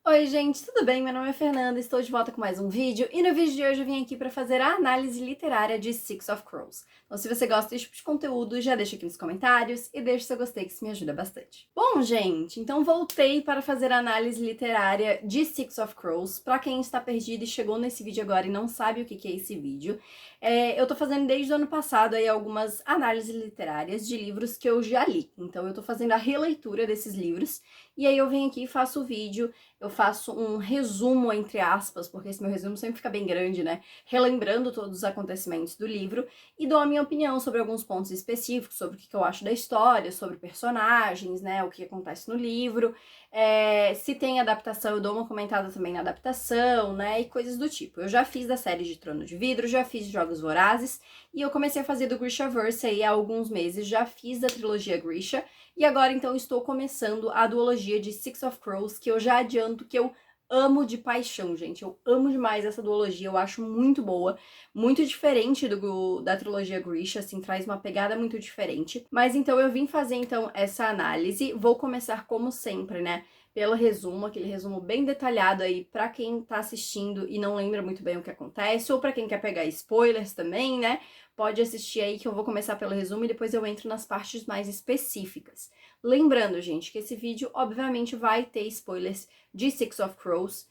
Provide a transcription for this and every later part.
Oi gente, tudo bem? Meu nome é Fernanda, estou de volta com mais um vídeo e no vídeo de hoje eu vim aqui para fazer a análise literária de Six of Crows. Então se você gosta desse tipo de conteúdo, já deixa aqui nos comentários e deixa seu gostei que isso me ajuda bastante. Bom gente, então voltei para fazer a análise literária de Six of Crows. Para quem está perdido e chegou nesse vídeo agora e não sabe o que é esse vídeo, eu tô fazendo desde o ano passado aí algumas análises literárias de livros que eu já li. Então eu tô fazendo a releitura desses livros e aí eu venho aqui e faço o vídeo. Eu faço um resumo, entre aspas, porque esse meu resumo sempre fica bem grande, né? Relembrando todos os acontecimentos do livro e dou a minha opinião sobre alguns pontos específicos, sobre o que eu acho da história, sobre personagens, né? O que acontece no livro. Se tem adaptação, eu dou uma comentada também na adaptação, né? E coisas do tipo. Eu já fiz da série de Trono de Vidro, já fiz de Jogos Vorazes e eu comecei a fazer do Grishaverse aí há alguns meses, já fiz da trilogia Grisha. E agora, então, estou começando a duologia de Six of Crows, que eu já adianto que eu amo de paixão, gente. Eu amo demais essa duologia, eu acho muito boa, muito diferente da trilogia Grisha, assim, traz uma pegada muito diferente. Mas então eu vim fazer, então, essa análise. Vou começar, como sempre, né, pelo resumo, aquele resumo bem detalhado aí pra quem tá assistindo e não lembra muito bem o que acontece, ou pra quem quer pegar spoilers também, né? Pode assistir aí que eu vou começar pelo resumo e depois eu entro nas partes mais específicas. Lembrando, gente, que esse vídeo obviamente vai ter spoilers de Six of Crows,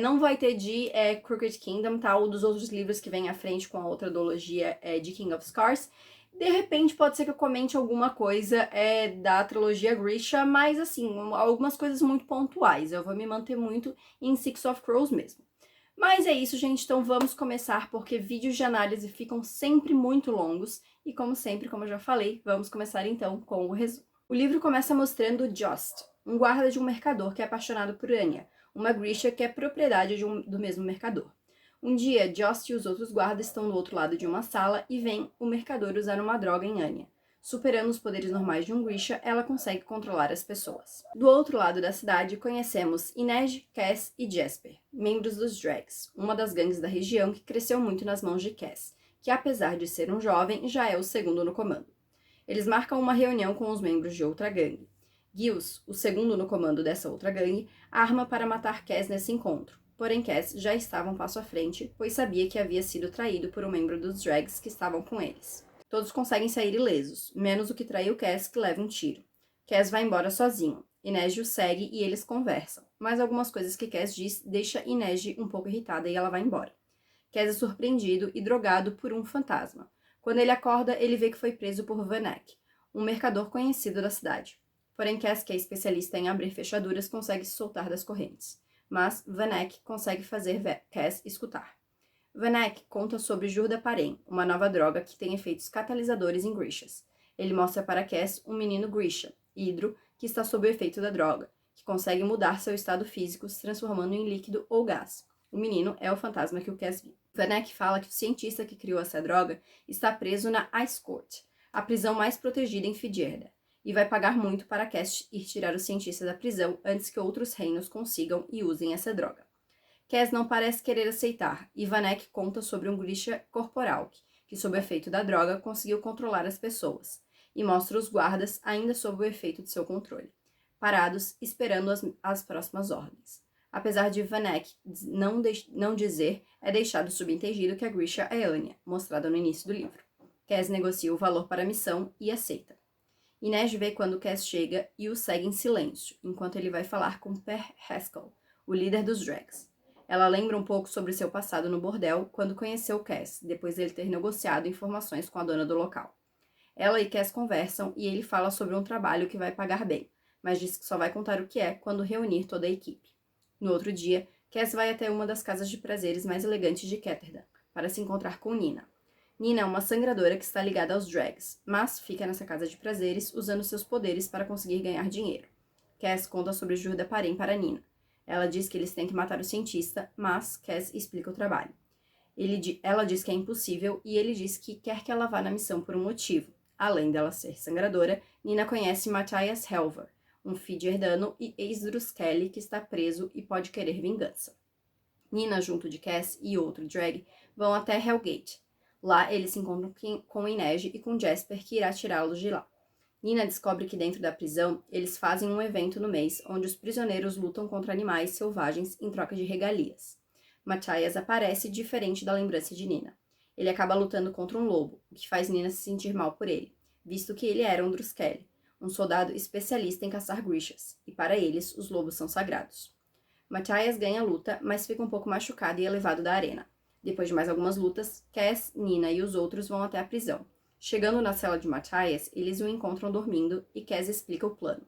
não vai ter de Crooked Kingdom, tá? Ou dos outros livros que vêm à frente com a outra duologia de King of Scars. De repente pode ser que eu comente alguma coisa da trilogia Grisha, mas assim, algumas coisas muito pontuais. Eu vou me manter muito em Six of Crows mesmo. Mas é isso, gente, então vamos começar, porque vídeos de análise ficam sempre muito longos, e como sempre, como eu já falei, vamos começar então com o resumo. O livro começa mostrando Jost, um guarda de um mercador que é apaixonado por Anya, uma Grisha que é propriedade do mesmo mercador. Um dia, Jost e os outros guardas estão do outro lado de uma sala e vem o mercador usar uma droga em Anya. Superando os poderes normais de um Grisha, ela consegue controlar as pessoas. Do outro lado da cidade, conhecemos Inej, Cass e Jasper, membros dos Drags, uma das gangues da região que cresceu muito nas mãos de Cass, que apesar de ser um jovem, já é o segundo no comando. Eles marcam uma reunião com os membros de outra gangue. Giles, o segundo no comando dessa outra gangue, arma para matar Cass nesse encontro. Porém, Cass já estava um passo à frente, pois sabia que havia sido traído por um membro dos Drags que estavam com eles. Todos conseguem sair ilesos, menos o que traiu Cass, que leva um tiro. Cass vai embora sozinho. Inej o segue e eles conversam, mas algumas coisas que Cass diz deixa Inej um pouco irritada e ela vai embora. Cass é surpreendido e drogado por um fantasma. Quando ele acorda, ele vê que foi preso por Vanek, um mercador conhecido da cidade. Porém, Cass, que é especialista em abrir fechaduras, consegue se soltar das correntes. Mas Vanek consegue fazer Cass escutar. Vanek conta sobre Jurda-Parem, uma nova droga que tem efeitos catalisadores em Grishas. Ele mostra para Cass um menino Grisha, Hidro, que está sob o efeito da droga, que consegue mudar seu estado físico se transformando em líquido ou gás. O menino é o fantasma que o Cass viu. Vanek fala que o cientista que criou essa droga está preso na Ice Court, a prisão mais protegida em Fidjerda, e vai pagar muito para Cass ir tirar o cientista da prisão antes que outros reinos consigam e usem essa droga. Cass não parece querer aceitar, e Vanek conta sobre um Grisha corporal que, sob o efeito da droga, conseguiu controlar as pessoas, e mostra os guardas ainda sob o efeito de seu controle, parados, esperando as próximas ordens. Apesar de Vanek não dizer, é deixado subentendido que a Grisha é Anya, mostrada no início do livro. Cass negocia o valor para a missão e aceita. Inej vê quando Cass chega e o segue em silêncio, enquanto ele vai falar com Per Haskell, o líder dos Drags. Ela lembra um pouco sobre seu passado no bordel quando conheceu Cass, depois dele ter negociado informações com a dona do local. Ela e Cass conversam e ele fala sobre um trabalho que vai pagar bem, mas diz que só vai contar o que é quando reunir toda a equipe. No outro dia, Cass vai até uma das casas de prazeres mais elegantes de Ketterdam, para se encontrar com Nina. Nina é uma sangradora que está ligada aos Drags, mas fica nessa casa de prazeres usando seus poderes para conseguir ganhar dinheiro. Cass conta sobre Jurda-Parem para Nina. Ela diz que eles têm que matar o cientista, mas Cass explica o trabalho. Ela diz que é impossível e ele diz que quer que ela vá na missão por um motivo. Além dela ser sangradora, Nina conhece Matthias Helver, um Fidjerdano e ex-Druskelly que está preso e pode querer vingança. Nina, junto de Cass e outro Drag, vão até Hellgate. Lá eles se encontram com Inej e com Jasper, que irá tirá-los de lá. Nina descobre que dentro da prisão, eles fazem um evento no mês onde os prisioneiros lutam contra animais selvagens em troca de regalias. Matthias aparece diferente da lembrança de Nina. Ele acaba lutando contra um lobo, o que faz Nina se sentir mal por ele, visto que ele era um Druskelly, um soldado especialista em caçar Grishas, e para eles, os lobos são sagrados. Matthias ganha a luta, mas fica um pouco machucado e é levado da arena. Depois de mais algumas lutas, Cass, Nina e os outros vão até a prisão. Chegando na cela de Matthias, eles o encontram dormindo e Cass explica o plano.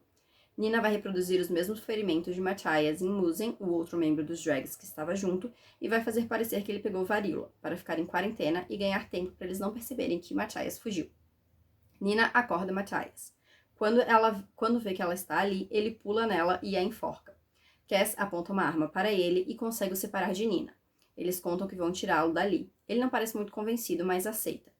Nina vai reproduzir os mesmos ferimentos de Matthias em Musen, o outro membro dos Drags que estava junto, e vai fazer parecer que ele pegou varíola, para ficar em quarentena e ganhar tempo para eles não perceberem que Matthias fugiu. Nina acorda Matthias. Quando vê que ela está ali, ele pula nela e a enforca. Cass aponta uma arma para ele e consegue o separar de Nina. Eles contam que vão tirá-lo dali. Ele não parece muito convencido, mas aceita.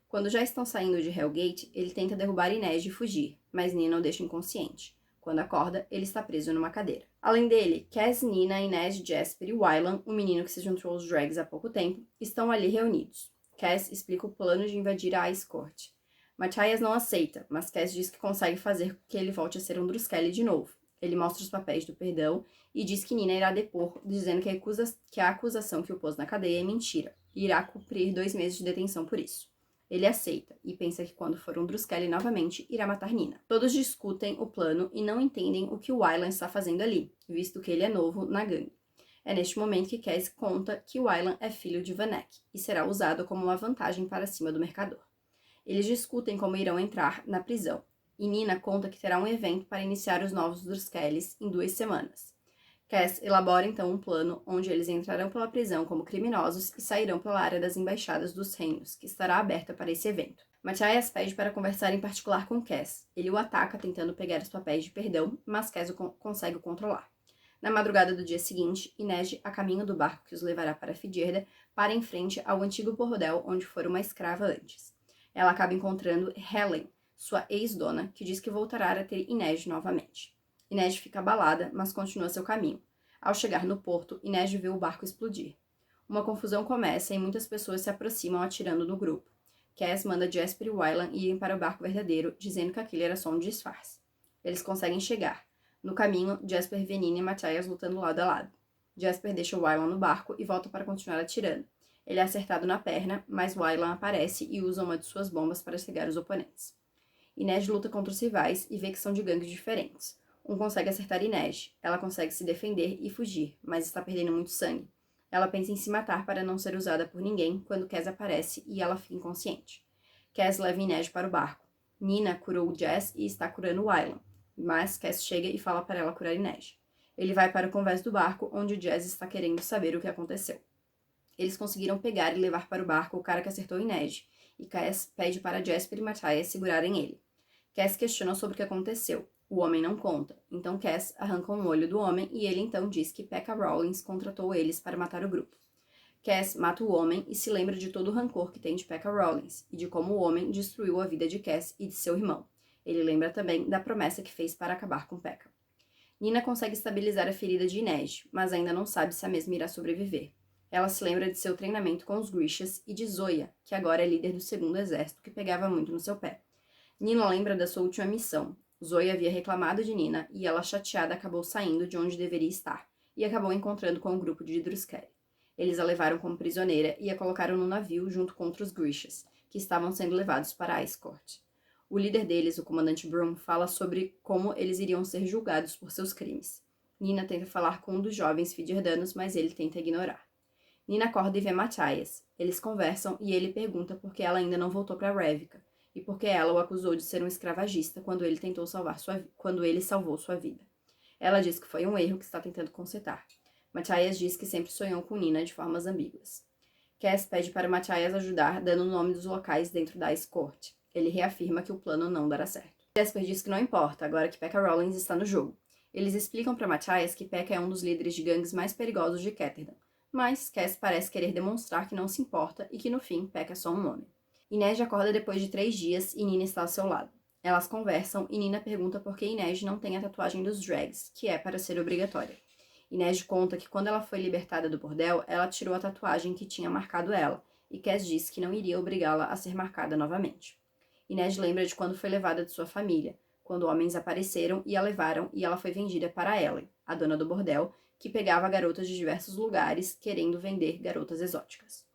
Quando já estão saindo de Hellgate, ele tenta derrubar Inej e fugir, mas Nina o deixa inconsciente. Quando acorda, ele está preso numa cadeira. Além dele, Cass, Nina, Inej, Jasper e Wylan, o menino que se juntou aos Drags há pouco tempo, estão ali reunidos. Cass explica o plano de invadir a Ice Court. Matthias não aceita, mas Cass diz que consegue fazer com que ele volte a ser um Druskelly de novo. Ele mostra os papéis do perdão e diz que Nina irá depor, dizendo que a acusação que o pôs na cadeia é mentira, e irá cumprir 2 meses de detenção por isso. Ele aceita, e pensa que quando for um Druskelly novamente, irá matar Nina. Todos discutem o plano e não entendem o que o Wylan está fazendo ali, visto que ele é novo na gangue. É neste momento que Cass conta que Wylan é filho de Vanek, e será usado como uma vantagem para cima do mercador. Eles discutem como irão entrar na prisão, e Nina conta que terá um evento para iniciar os novos Druskellys em 2 semanas. Cass elabora então um plano onde eles entrarão pela prisão como criminosos e sairão pela área das embaixadas dos reinos, que estará aberta para esse evento. Matthias pede para conversar em particular com Cass. Ele o ataca tentando pegar os papéis de perdão, mas Cass consegue o controlar. Na madrugada do dia seguinte, Inej, a caminho do barco que os levará para Fidirda, para em frente ao antigo bordel onde fora uma escrava antes. Ela acaba encontrando Helen, sua ex-dona, que diz que voltará a ter Inej novamente. Inej fica abalada, mas continua seu caminho. Ao chegar no porto, Inej vê o barco explodir. Uma confusão começa e muitas pessoas se aproximam atirando no grupo. Cass manda Jasper e Wylan irem para o barco verdadeiro, dizendo que aquele era só um disfarce. Eles conseguem chegar. No caminho, Jasper vê Nina e Matthias lutando lado a lado. Jasper deixa Wylan no barco e volta para continuar atirando. Ele é acertado na perna, mas Wylan aparece e usa uma de suas bombas para cegar os oponentes. Inej luta contra os rivais e vê que são de gangues diferentes. Um consegue acertar Inej, ela consegue se defender e fugir, mas está perdendo muito sangue. Ela pensa em se matar para não ser usada por ninguém quando Cass aparece e ela fica inconsciente. Cass leva Inej para o barco. Nina curou Jess e está curando Wylan, mas Cass chega e fala para ela curar Inej. Ele vai para o convés do barco, onde Jess está querendo saber o que aconteceu. Eles conseguiram pegar e levar para o barco o cara que acertou Inej, e Cass pede para Jasper e Matthias segurarem ele. Cass questiona sobre o que aconteceu. O homem não conta, então Cass arranca um olho do homem e ele então diz que Pekka Rawlins contratou eles para matar o grupo. Cass mata o homem e se lembra de todo o rancor que tem de Pekka Rawlins e de como o homem destruiu a vida de Cass e de seu irmão. Ele lembra também da promessa que fez para acabar com Pekka. Nina consegue estabilizar a ferida de Inej, mas ainda não sabe se a mesma irá sobreviver. Ela se lembra de seu treinamento com os Grishas e de Zoya, que agora é líder do segundo exército que pegava muito no seu pé. Nina lembra da sua última missão. Zoya havia reclamado de Nina e ela, chateada, acabou saindo de onde deveria estar e acabou encontrando com um grupo de Druskelly. Eles a levaram como prisioneira e a colocaram no navio junto com outros Grishas, que estavam sendo levados para a Ice Court. O líder deles, o comandante Broom, fala sobre como eles iriam ser julgados por seus crimes. Nina tenta falar com um dos jovens fidirdanos, mas ele tenta ignorar. Nina acorda e vê Matthias. Eles conversam e ele pergunta por que ela ainda não voltou para Revika e por que ela o acusou de ser um escravagista quando ele salvou sua vida. Ela diz que foi um erro que está tentando consertar. Matthias diz que sempre sonhou com Nina de formas ambíguas. Cass pede para Matthias ajudar, dando o nome dos locais dentro da Ice Court. Ele reafirma que o plano não dará certo. Jasper diz que não importa, agora que Pekka Rawlins está no jogo. Eles explicam para Matthias que Pekka é um dos líderes de gangues mais perigosos de Ketterdam, mas Cass parece querer demonstrar que não se importa e que no fim Pekka é só um homem. Inej acorda depois de 3 dias e Nina está ao seu lado. Elas conversam e Nina pergunta por que Inej não tem a tatuagem dos Drags, que é para ser obrigatória. Inej conta que quando ela foi libertada do bordel, ela tirou a tatuagem que tinha marcado ela, e Cass diz que não iria obrigá-la a ser marcada novamente. Inês lembra de quando foi levada de sua família, quando homens apareceram e a levaram e ela foi vendida para Ellen, a dona do bordel, que pegava garotas de diversos lugares querendo vender garotas exóticas.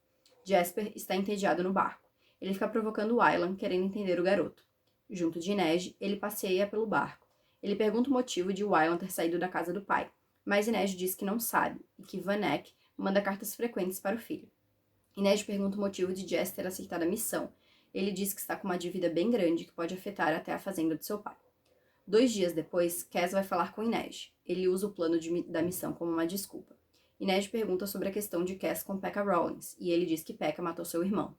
Jasper está entediado no barco. Ele fica provocando Wylan, querendo entender o garoto. Junto de Inês, ele passeia pelo barco. Ele pergunta o motivo de Wylan ter saído da casa do pai, mas Inês diz que não sabe e que Van Eck manda cartas frequentes para o filho. Inês pergunta o motivo de Jess ter aceitado a missão. Ele diz que está com uma dívida bem grande que pode afetar até a fazenda de seu pai. 2 dias depois, Cass vai falar com Inês. Ele usa o plano da missão como uma desculpa. Inês pergunta sobre a questão de Cass com Pekka Rollins, e ele diz que Pekka matou seu irmão.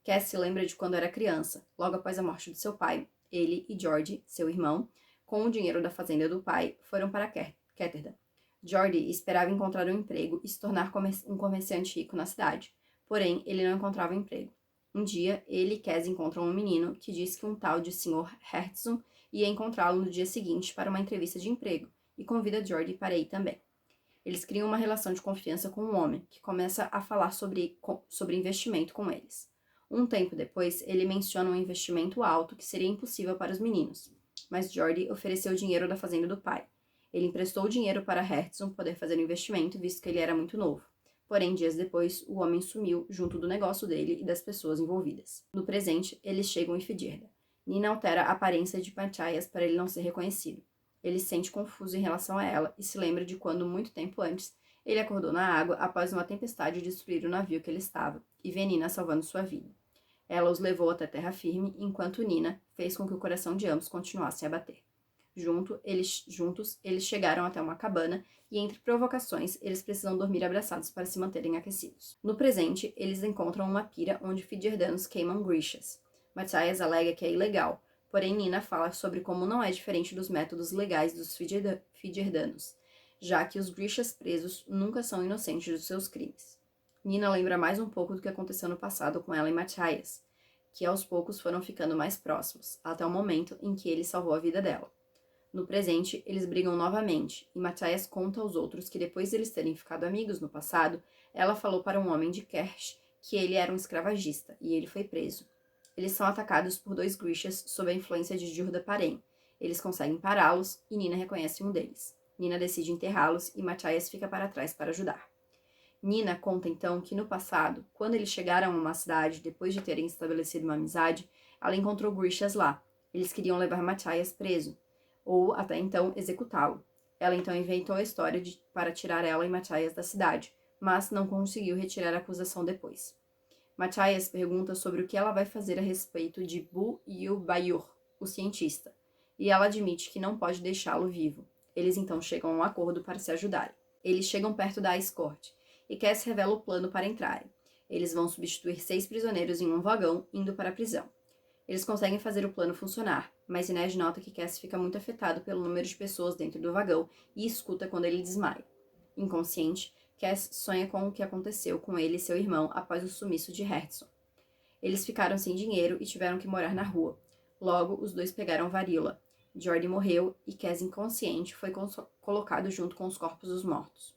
Cass se lembra de quando era criança, logo após a morte de seu pai. Ele e Geordi, seu irmão, com o dinheiro da fazenda do pai, foram para Ketterdam. Geordi esperava encontrar um emprego e se tornar um comerciante rico na cidade, porém ele não encontrava um emprego. Um dia, ele e Cass encontram um menino que diz que um tal de Sr. Hertzson ia encontrá-lo no dia seguinte para uma entrevista de emprego e convida Geordi para ir também. Eles criam uma relação de confiança com um homem, que começa a falar sobre investimento com eles. Um tempo depois, ele menciona um investimento alto que seria impossível para os meninos, mas Geordi ofereceu o dinheiro da fazenda do pai. Ele emprestou o dinheiro para Hertzson poder fazer o investimento, visto que ele era muito novo. Porém, dias depois, o homem sumiu junto do negócio dele e das pessoas envolvidas. No presente, eles chegam em Fidirda. Nina altera a aparência de Matthias para ele não ser reconhecido. Ele se sente confuso em relação a ela e se lembra de quando, muito tempo antes, ele acordou na água após uma tempestade destruir o navio que ele estava, e vê Nina salvando sua vida. Ela os levou até terra firme, enquanto Nina fez com que o coração de ambos continuasse a bater. Juntos, eles chegaram até uma cabana e, entre provocações, eles precisam dormir abraçados para se manterem aquecidos. No presente, eles encontram uma pira onde Fidirdanos queimam Grishas. Matthias alega que é ilegal, porém Nina fala sobre como não é diferente dos métodos legais dos Fidirdanos, já que os Grishas presos nunca são inocentes dos seus crimes. Nina lembra mais um pouco do que aconteceu no passado com ela e Matthias, que aos poucos foram ficando mais próximos, até o momento em que ele salvou a vida dela. No presente, eles brigam novamente, e Matthias conta aos outros que depois de eles terem ficado amigos no passado, ela falou para um homem de Kersh que ele era um escravagista, e ele foi preso. Eles são atacados por 2 Grishas sob a influência de Jurda Parem. Eles conseguem pará-los, e Nina reconhece um deles. Nina decide enterrá-los, e Matthias fica para trás para ajudar. Nina conta então que no passado, quando eles chegaram a uma cidade depois de terem estabelecido uma amizade, ela encontrou Grishas lá. Eles queriam levar Matthias preso, ou até então executá-lo. Ela então inventou a história para tirar ela e Matthias da cidade, mas não conseguiu retirar a acusação depois. Matthias pergunta sobre o que ela vai fazer a respeito de Bu Yu-Bayur, o cientista, e ela admite que não pode deixá-lo vivo. Eles então chegam a um acordo para se ajudarem. Eles chegam perto da Ice Court, e Cass revela o plano para entrarem. Eles vão substituir 6 prisioneiros em um vagão, indo para a prisão. Eles conseguem fazer o plano funcionar, mas Inês nota que Cass fica muito afetado pelo número de pessoas dentro do vagão e escuta quando ele desmaia. Inconsciente, Cass sonha com o que aconteceu com ele e seu irmão após o sumiço de Hertzson. Eles ficaram sem dinheiro e tiveram que morar na rua. Logo, os dois pegaram varíola. Jordi morreu e Cass, inconsciente, foi colocado junto com os corpos dos mortos.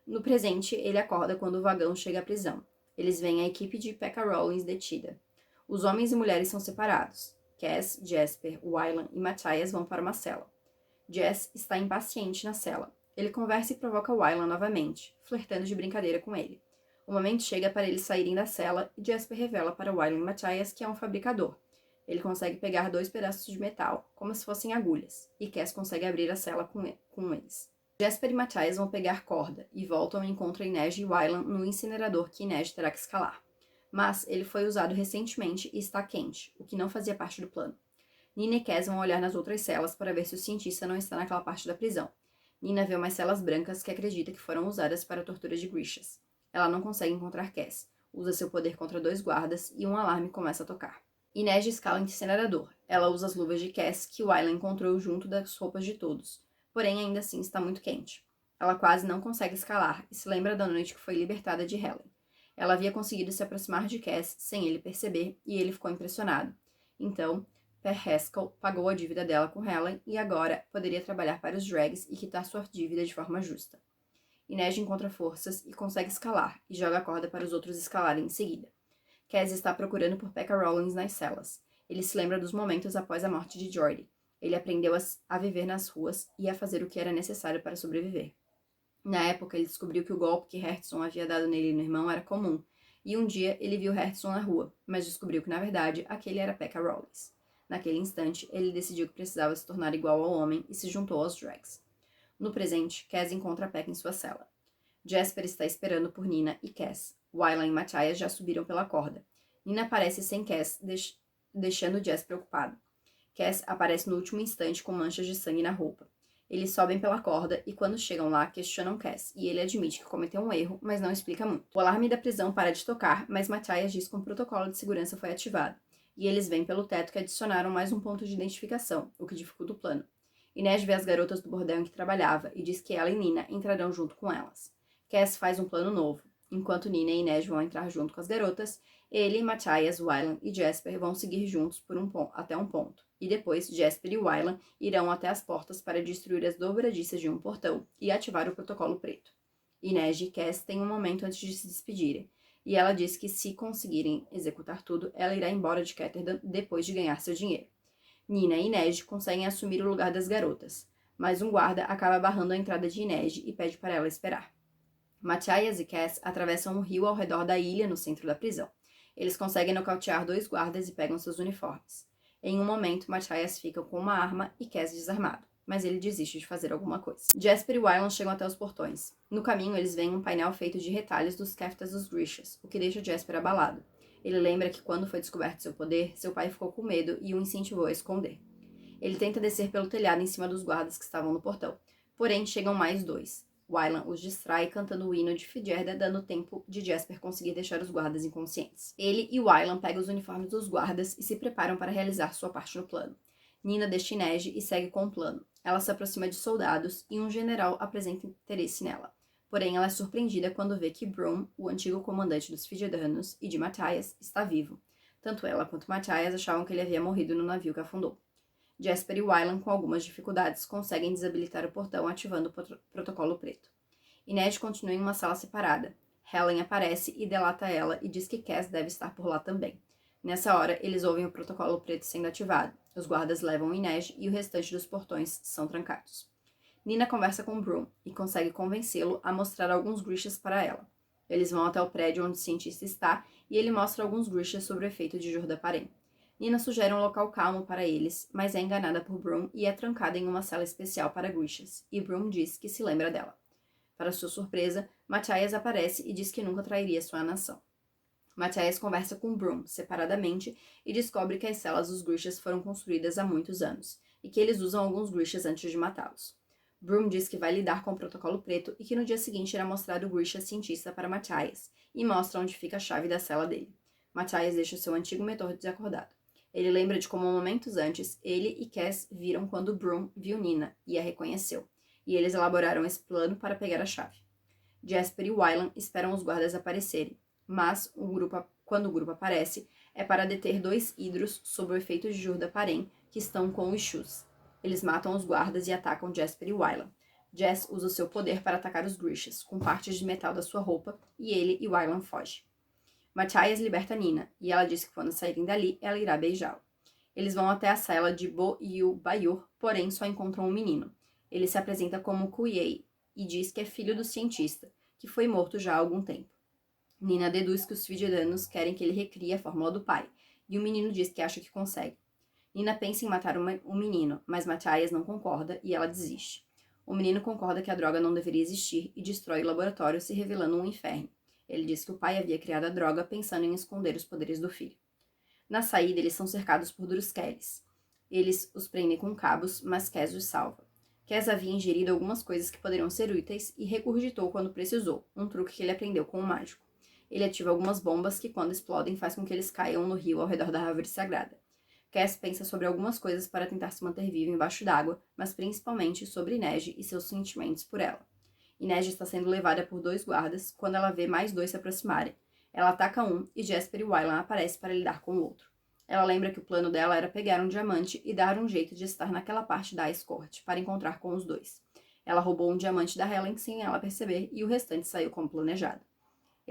No presente, ele acorda quando o vagão chega à prisão. Eles veem a equipe de Pekka Rollins detida. Os homens e mulheres são separados. Cass, Jasper, Wylan e Matthias vão para uma cela. Jess está impaciente na cela. Ele conversa e provoca Wylan novamente, flertando de brincadeira com ele. O momento chega para eles saírem da cela e Jasper revela para Wylan e Matthias que é um fabricador. Ele consegue pegar 2 pedaços de metal, como se fossem agulhas, e Cass consegue abrir a cela com eles. Jasper e Matthias vão pegar corda e voltam e encontram Inês e Wylan no incinerador que Inês terá que escalar. Mas ele foi usado recentemente e está quente, o que não fazia parte do plano. Nina e Cass vão olhar nas outras celas para ver se o cientista não está naquela parte da prisão. Nina vê umas celas brancas que acredita que foram usadas para a tortura de Grishas. Ela não consegue encontrar Cass, usa seu poder contra 2 guardas e um alarme começa a tocar. Inês escala o incinerador. Ela usa as luvas de Cass que Wylan encontrou junto das roupas de todos, porém ainda assim está muito quente. Ela quase não consegue escalar e se lembra da noite que foi libertada de Helen. Ela havia conseguido se aproximar de Cass sem ele perceber e ele ficou impressionado. Então, Per Haskell pagou a dívida dela com Helen e agora poderia trabalhar para os Drags e quitar sua dívida de forma justa. Inês encontra forças e consegue escalar e joga a corda para os outros escalarem em seguida. Cass está procurando por Pekka Rollins nas celas. Ele se lembra dos momentos após a morte de Jordi. Ele aprendeu a viver nas ruas e a fazer o que era necessário para sobreviver. Na época, ele descobriu que o golpe que Hertzon havia dado nele e no irmão era comum, e um dia ele viu Hertzon na rua, mas descobriu que, na verdade, aquele era Pekka Rollins. Naquele instante, ele decidiu que precisava se tornar igual ao homem e se juntou aos Drags. No presente, Cass encontra Pekka em sua cela. Jasper está esperando por Nina e Cass. Wylan e Matthias já subiram pela corda. Nina aparece sem Cass, deixando Jess preocupado. Cass aparece no último instante com manchas de sangue na roupa. Eles sobem pela corda e, quando chegam lá, questionam Cass, e ele admite que cometeu um erro, mas não explica muito. O alarme da prisão para de tocar, mas Matthias diz que um protocolo de segurança foi ativado, e eles veem pelo teto que adicionaram mais um ponto de identificação, o que dificulta o plano. Inês vê as garotas do bordel em que trabalhava e diz que ela e Nina entrarão junto com elas. Cass faz um plano novo. Enquanto Nina e Inês vão entrar junto com as garotas, ele, Matthias, Wylan e Jasper vão seguir juntos até um ponto. E depois, Jasper e Wylan irão até as portas para destruir as dobradiças de um portão e ativar o protocolo preto. Inês e Cass têm um momento antes de se despedirem, e ela diz que se conseguirem executar tudo, ela irá embora de Ketterdam depois de ganhar seu dinheiro. Nina e Inês conseguem assumir o lugar das garotas, mas um guarda acaba barrando a entrada de Inês e pede para ela esperar. Matthias e Cass atravessam um rio ao redor da ilha no centro da prisão. Eles conseguem nocautear 2 guardas e pegam seus uniformes. Em um momento, Matthias fica com uma arma e Cass desarmado, mas ele desiste de fazer alguma coisa. Jasper e Wylan chegam até os portões. No caminho, eles veem um painel feito de retalhos dos Keftas dos Grishas, o que deixa Jasper abalado. Ele lembra que quando foi descoberto seu poder, seu pai ficou com medo e o incentivou a esconder. Ele tenta descer pelo telhado em cima dos guardas que estavam no portão, porém chegam mais 2. Wylan os distrai cantando o hino de Fijerda, dando tempo de Jasper conseguir deixar os guardas inconscientes. Ele e Wylan pegam os uniformes dos guardas e se preparam para realizar sua parte no plano. Nina deixa Inês e segue com o plano. Ela se aproxima de soldados e um general apresenta interesse nela. Porém, ela é surpreendida quando vê que Broom, o antigo comandante dos Fijedanos e de Matthias, está vivo. Tanto ela quanto Matthias achavam que ele havia morrido no navio que afundou. Jasper e Wylan, com algumas dificuldades, conseguem desabilitar o portão ativando o protocolo preto. Inês continua em uma sala separada. Helen aparece e delata ela e diz que Cass deve estar por lá também. Nessa hora, eles ouvem o protocolo preto sendo ativado. Os guardas levam Inês e o restante dos portões são trancados. Nina conversa com Broom e consegue convencê-lo a mostrar alguns Grishas para ela. Eles vão até o prédio onde o cientista está e ele mostra alguns Grishas sobre o efeito de Jordaparem. Nina sugere um local calmo para eles, mas é enganada por Broom e é trancada em uma cela especial para Grishas, e Broom diz que se lembra dela. Para sua surpresa, Matthias aparece e diz que nunca trairia sua nação. Matthias conversa com Broom separadamente e descobre que as celas dos Grishas foram construídas há muitos anos, e que eles usam alguns Grishas antes de matá-los. Broom diz que vai lidar com o protocolo preto e que no dia seguinte irá mostrar o Grisha cientista para Matthias, e mostra onde fica a chave da cela dele. Matthias deixa seu antigo mentor desacordado. Ele lembra de como momentos antes, ele e Cass viram quando Broom viu Nina e a reconheceu, e eles elaboraram esse plano para pegar a chave. Jasper e Wylan esperam os guardas aparecerem, mas quando o grupo aparece, é para deter 2 hidros sob o efeito de Jordaparem que estão com os Shus. Eles matam os guardas e atacam Jasper e Wylan. Jess usa o seu poder para atacar os Grishas, com partes de metal da sua roupa, e ele e Wylan fogem. Matthias liberta Nina, e ela diz que quando saírem dali, ela irá beijá-lo. Eles vão até a cela de Bo e o Bayur, porém só encontram um menino. Ele se apresenta como Kuyei e diz que é filho do cientista, que foi morto já há algum tempo. Nina deduz que os Fijedanos querem que ele recrie a fórmula do pai, e o menino diz que acha que consegue. Nina pensa em matar o menino, mas Matthias não concorda e ela desiste. O menino concorda que a droga não deveria existir e destrói o laboratório, se revelando um inferno. Ele diz que o pai havia criado a droga pensando em esconder os poderes do filho. Na saída, eles são cercados por Druskeles. Eles os prendem com cabos, mas Cass os salva. Cass havia ingerido algumas coisas que poderiam ser úteis e regurgitou quando precisou, um truque que ele aprendeu com o mágico. Ele ativa algumas bombas que, quando explodem, faz com que eles caiam no rio ao redor da árvore sagrada. Cass pensa sobre algumas coisas para tentar se manter viva embaixo d'água, mas principalmente sobre Inês e seus sentimentos por ela. Inês está sendo levada por 2 guardas quando ela vê mais 2 se aproximarem. Ela ataca um e Jasper e Wylan aparecem para lidar com o outro. Ela lembra que o plano dela era pegar um diamante e dar um jeito de estar naquela parte da Ice Court para encontrar com os 2. Ela roubou um diamante da Helen sem ela perceber e o restante saiu como planejado.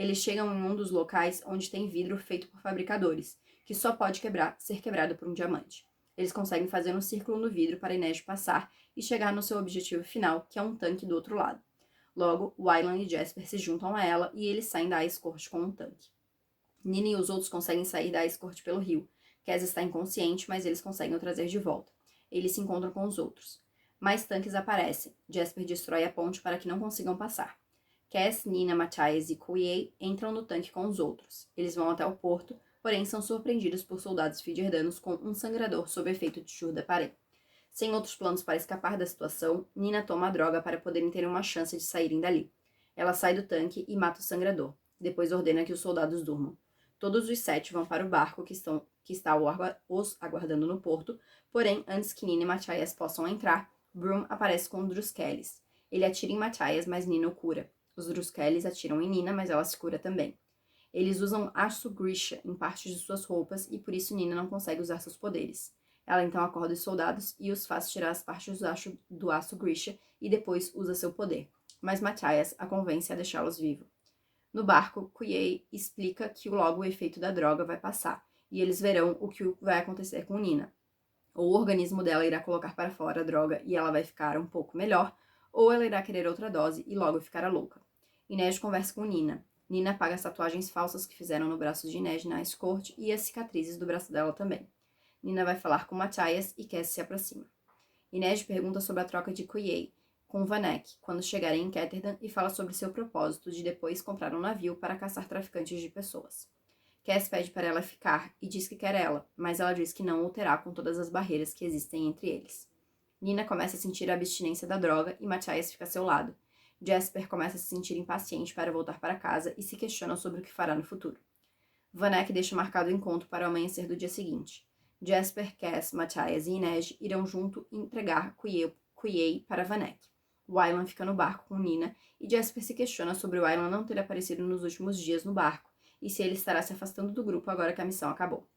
Eles chegam em um dos locais onde tem vidro feito por fabricadores, que só pode ser quebrado por um diamante. Eles conseguem fazer um círculo no vidro para Inej passar e chegar no seu objetivo final, que é um tanque do outro lado. Logo, Wylan e Jasper se juntam a ela e eles saem da Ice Court com um tanque. Nina e os outros conseguem sair da Ice Court pelo rio. Cass está inconsciente, mas eles conseguem o trazer de volta. Eles se encontram com os outros. Mais tanques aparecem. Jasper destrói a ponte para que não consigam passar. Cass, Nina, Matthias e Quiet entram no tanque com os outros. Eles vão até o porto, porém são surpreendidos por soldados fiderdanos com um sangrador sob efeito de Churda-Paré. Sem outros planos para escapar da situação, Nina toma a droga para poderem ter uma chance de saírem dali. Ela sai do tanque e mata o sangrador. Depois ordena que os soldados durmam. Todos os 7 vão para o barco que está os aguardando no porto, porém, antes que Nina e Matthias possam entrar, Broom aparece com Druskellis. Ele atira em Matthias, mas Nina o cura. Os Druskellis atiram em Nina, mas ela se cura também. Eles usam aço Grisha em partes de suas roupas e por isso Nina não consegue usar seus poderes. Ela então acorda os soldados e os faz tirar as partes do aço Grisha e depois usa seu poder. Mas Matthias a convence a deixá-los vivos. No barco, Quiet explica que logo o efeito da droga vai passar e eles verão o que vai acontecer com Nina. Ou o organismo dela irá colocar para fora a droga e ela vai ficar um pouco melhor, ou ela irá querer outra dose e logo ficará louca. Inej conversa com Nina. Nina apaga as tatuagens falsas que fizeram no braço de Inej na Ice Court e as cicatrizes do braço dela também. Nina vai falar com Matthias e Cass se aproxima. Inej pergunta sobre a troca de Quiet com Vanek quando chegarem em Ketterdam e fala sobre seu propósito de depois comprar um navio para caçar traficantes de pessoas. Cass pede para ela ficar e diz que quer ela, mas ela diz que não o terá com todas as barreiras que existem entre eles. Nina começa a sentir a abstinência da droga e Matthias fica a seu lado. Jasper começa a se sentir impaciente para voltar para casa e se questiona sobre o que fará no futuro. Vanek deixa marcado o encontro para o amanhecer do dia seguinte. Jasper, Cass, Matthias e Inej irão junto entregar Quiet para Vanek. Wylan fica no barco com Nina e Jasper se questiona sobre Wylan não ter aparecido nos últimos dias no barco e se ele estará se afastando do grupo agora que a missão acabou.